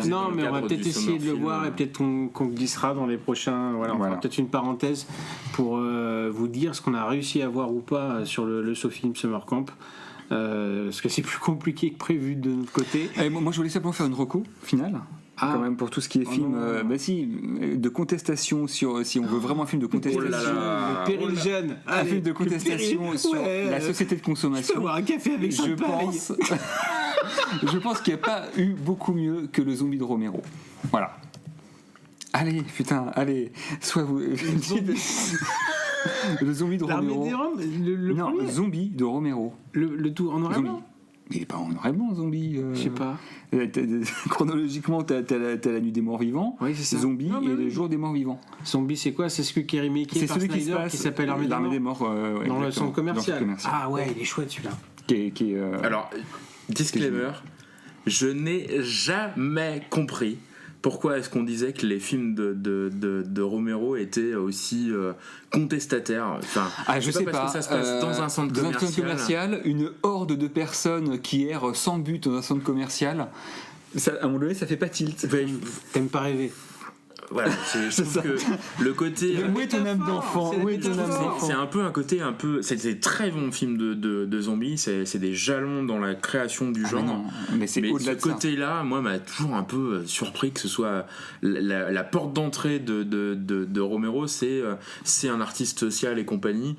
Non, mais on va peut-être essayer de le voir et peut-être qu'on glissera dans les prochains. Voilà, on fera peut-être une parenthèse pour vous dire ce qu'on a réussi à voir ou pas sur le SoFilm Summer Camp. Parce que c'est plus compliqué que prévu de notre côté. Moi, je voulais simplement faire une reco finale. Quand même pour tout ce qui est film de contestation sur si on veut vraiment un film de contestation le péril jeune, un film de contestation sur la société de consommation. Je peux boire un café avec ça. Je pense qu'il n'y a pas eu beaucoup mieux que le zombie de Romero. Voilà. Allez, putain, soit vous. Le zombie de Romero. Le non, premier. Zombie de Romero. Le tout en noir et blanc. Il est pas en noir et blanc, Zombie. Je sais pas. Chronologiquement, t'as la nuit des morts vivants, Oui, c'est ça. Zombie Non, mais et oui. le jour des morts vivants. Zombie, c'est quoi? C'est celui qui est remaké C'est par celui qui se Snyder passe qui s'appelle Armée des Morts. ouais, Dans le exactement. centre commercial. Dans le centre commercial. Ah ouais, il est chouette celui-là. Qui est, Alors, disclaimer, je n'ai jamais compris pourquoi est-ce qu'on disait que les films de Romero étaient aussi contestataires. Enfin, je sais parce pas. que ça se passe dans un centre Dans un centre commercial. commercial, une horde de personnes qui errent sans but dans un centre commercial. Ça, à un moment donné, ça fait pas tilt. T'aimes pas rêver. Voilà, je trouve que le côté. Où est ton âme d'enfant? Où est ton âme d'enfant? C'est un peu un côté un peu. C'est des très bons films de zombies. C'est des jalons dans la création du genre. Mais c'est au-delà ce de ça. côté-là, moi, m'a toujours un peu surpris que ce soit la porte d'entrée de Romero. C'est un artiste social et compagnie.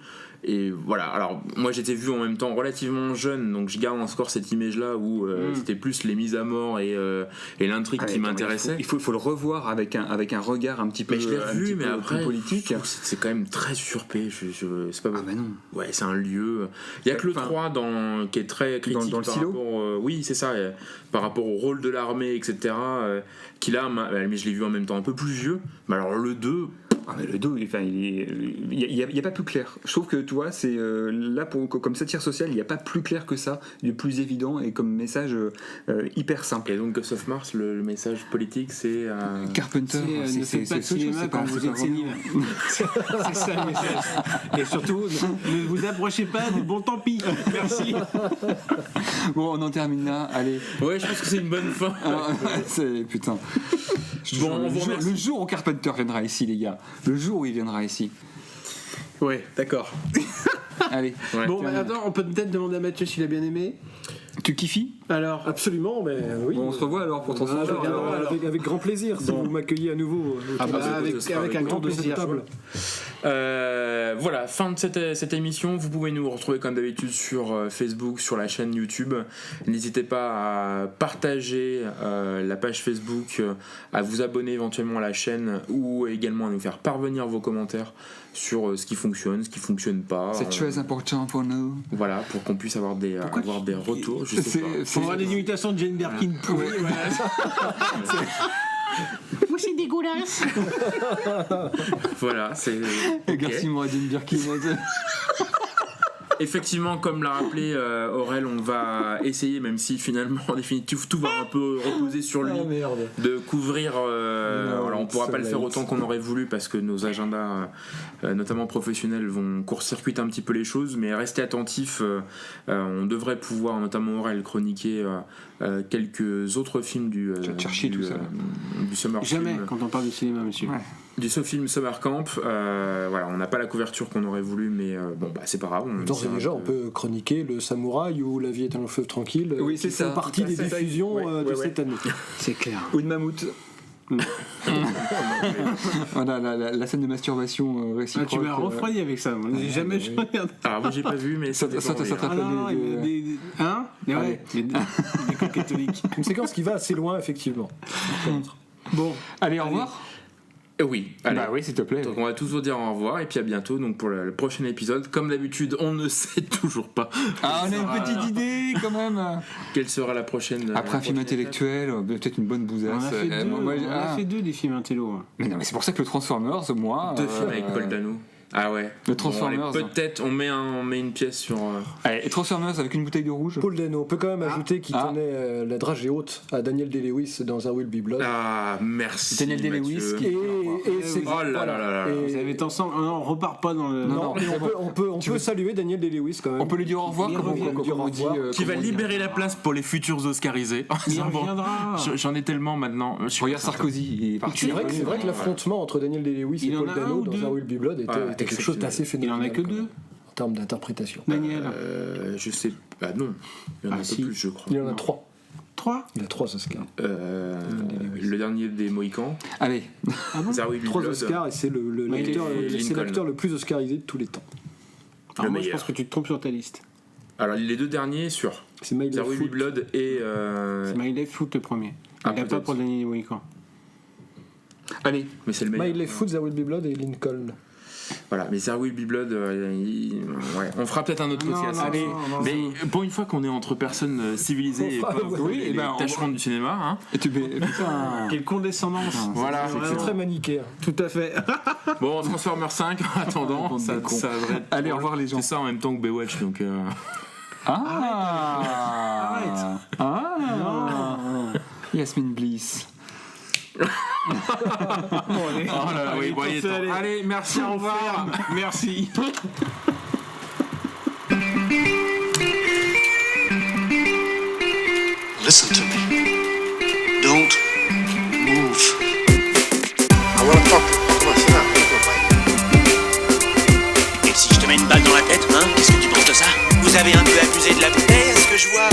Et voilà, alors moi j'étais vu en même temps relativement jeune, donc je garde encore cette image-là où c'était plus les mises à mort et l'intrigue qui m'intéressait. Il faut le revoir avec un regard un petit peu, Mais je l'ai revu, mais après, politique. c'est quand même très surpé. C'est pas. Ah bah non. Ouais, c'est un lieu. Il y a que le 3 qui est très critique dans le par silo. rapport. Oui, c'est ça. Par rapport au rôle de l'armée, etc. Qui là, mais je l'ai vu en même temps un peu plus vieux. Mais alors le 2. Ah mais le 2, enfin, il y a pas plus clair. Je trouve que tu vois, c'est là comme satire sociale, il n'y a pas plus clair que ça, du plus évident et comme message hyper simple. Et donc Ghost of Mars, le message politique, c'est Carpenter, Ne faites pas de cinéma quand vous êtes sénile. C'est ça le message. Et surtout, ne vous approchez pas du bon tant pis. Merci. Bon, on en termine là. Allez. Ouais, je pense que c'est une bonne fin. Putain. Bon, on vous remercie. Le jour où Carpenter viendra ici, les gars. Le jour où il viendra ici. Ouais, d'accord. Allez. Ouais. Bon, bah, attends, on peut peut-être demander à Mathieu s'il a bien aimé. Tu kiffes? Alors, Absolument, mais oui. Bon, on se revoit alors pour ton Ah, je reviendrai avec grand plaisir si vous m'accueillez à nouveau. avec un grand plaisir. Table. Voilà, fin de cette émission. Vous pouvez nous retrouver comme d'habitude sur Facebook, sur la chaîne YouTube. N'hésitez pas à partager la page Facebook, à vous abonner éventuellement à la chaîne ou également à nous faire parvenir vos commentaires sur ce qui fonctionne, ce qui fonctionne pas. C'est très important pour nous. Voilà, pour qu'on puisse avoir des retours. Je sais pas. on aura des imitations de Jane Birkin pourries. Moi, c'est dégueulasse. Voilà, c'est. ok. Merci-moi, Jane Birkin. Effectivement, comme l'a rappelé Aurel, on va essayer, même si finalement en définitive tout va un peu reposer sur lui, de couvrir. Voilà, on pourra pas le faire autant qu'on aurait voulu parce que nos agendas, notamment professionnels, vont court-circuiter un petit peu les choses, mais restez attentifs. On devrait pouvoir, notamment Aurel, chroniquer quelques autres films du Summer Jamais Film. quand on parle du cinéma, monsieur. Ouais. Du film Summer Camp. Voilà, on n'a pas la couverture qu'on aurait voulu, mais bon, bah c'est pas grave. D'ores et déjà, on peut chroniquer Le Samouraï ou La vie est un long fleuve tranquille. Oui, c'est qui ça. font partie des C'est ça. diffusions Ouais, de ouais, cette année. C'est clair. Ou de mammouth. Voilà la scène de masturbation réciproque. Tu m'as refroidi avec ça. Moi. J'ai jamais regardé. Alors moi j'ai pas vu, mais Ça dépend, te mais, rappelle Hein? Mais ouais, les cours catholiques. Une séquence qui va assez loin, effectivement. Bon, Allez, au revoir. Oui, allez. Bah oui, s'il te plaît. Donc on va tous vous dire au revoir et puis à bientôt donc pour le prochain épisode. Comme d'habitude, on ne sait toujours pas. Ah, on a une petite idée quand même. Quelle sera la prochaine. Après un film prochaine intellectuel, peut-être une bonne on bousasse. a fait deux, Moi, on a fait deux des films intello. Hein. Mais non, mais c'est pour ça que le Transformers, moi. Deux films avec Paul Dano. Ah ouais. Le Transformers. Bon, allez, peut-être on met une pièce sur. Allez, et Transformers avec une bouteille de rouge. Paul Dano, on peut quand même ajouter qu'il tenait la dragée haute à Daniel Day-Lewis dans There Will Be Blood. Ah merci. Daniel Day-Lewis Mathieu. qui- Et c'est Oh là là là là. Et- Vous avez été ensemble. Non, on repart pas dans le. Non, mais on peut saluer Daniel Day-Lewis quand même. On peut lui dire au revoir Il comme revient. on dit. Qui va comment dire. libérer la place pour les futurs Oscarisés. Il Bon, reviendra. J'en ai tellement maintenant. Je Regarde Sarkozy, il est parti. C'est vrai que l'affrontement entre Daniel Day-Lewis et Il en Paul a un Dano ou dans deux. There Will Be Blood était quelque chose d'assez Il phénoménal. en a que quand deux. même, en termes d'interprétation. Daniel. Je sais. Bah non. Il y en a un si. peu plus, je crois. Il y en a 3. 3. Il a 3 Oscars. Le dernier des Mohicans. Allez, There Will Be 3 Blood. Oscars et c'est Lincoln. l'acteur le plus oscarisé de tous les temps. Alors moi, je meilleur. pense que tu te trompes sur ta liste. Alors les deux derniers sur C'est My There Left Will Be Foot. Blood et. C'est My Left Foot le premier. Ah, Il n'a pas peut-être. pour Daniel Mohican. allez. Mais c'est le meilleur. My Left Foot, There Will Be Blood et Lincoln. Voilà, mais There Will Be Blood, ouais, on fera peut-être un autre podcast. non, Allez, non, mais pour une fois qu'on est entre personnes civilisées et pas oui, les tâcherons du cinéma, hein. Et putain. Quelle condescendance. Voilà, C'est très manichéen. Tout à fait. bon, Transformers 5 en attendant, ça devrait être. Allez, au revoir les gens. C'est ça en même temps que Baywatch, donc. Arrête. Yasmine Bliss. Bon, allez. Oh là là, oui, bon, il est temps. Allez, merci, au revoir. Merci. Listen to me. Don't move. I want to talk to you. Come on, sit down. Let's go, bye. Et si je te mets une balle dans la tête, hein, qu'est-ce que tu penses de ça? Vous avez un peu abusé de la bouteille, est-ce que je vois?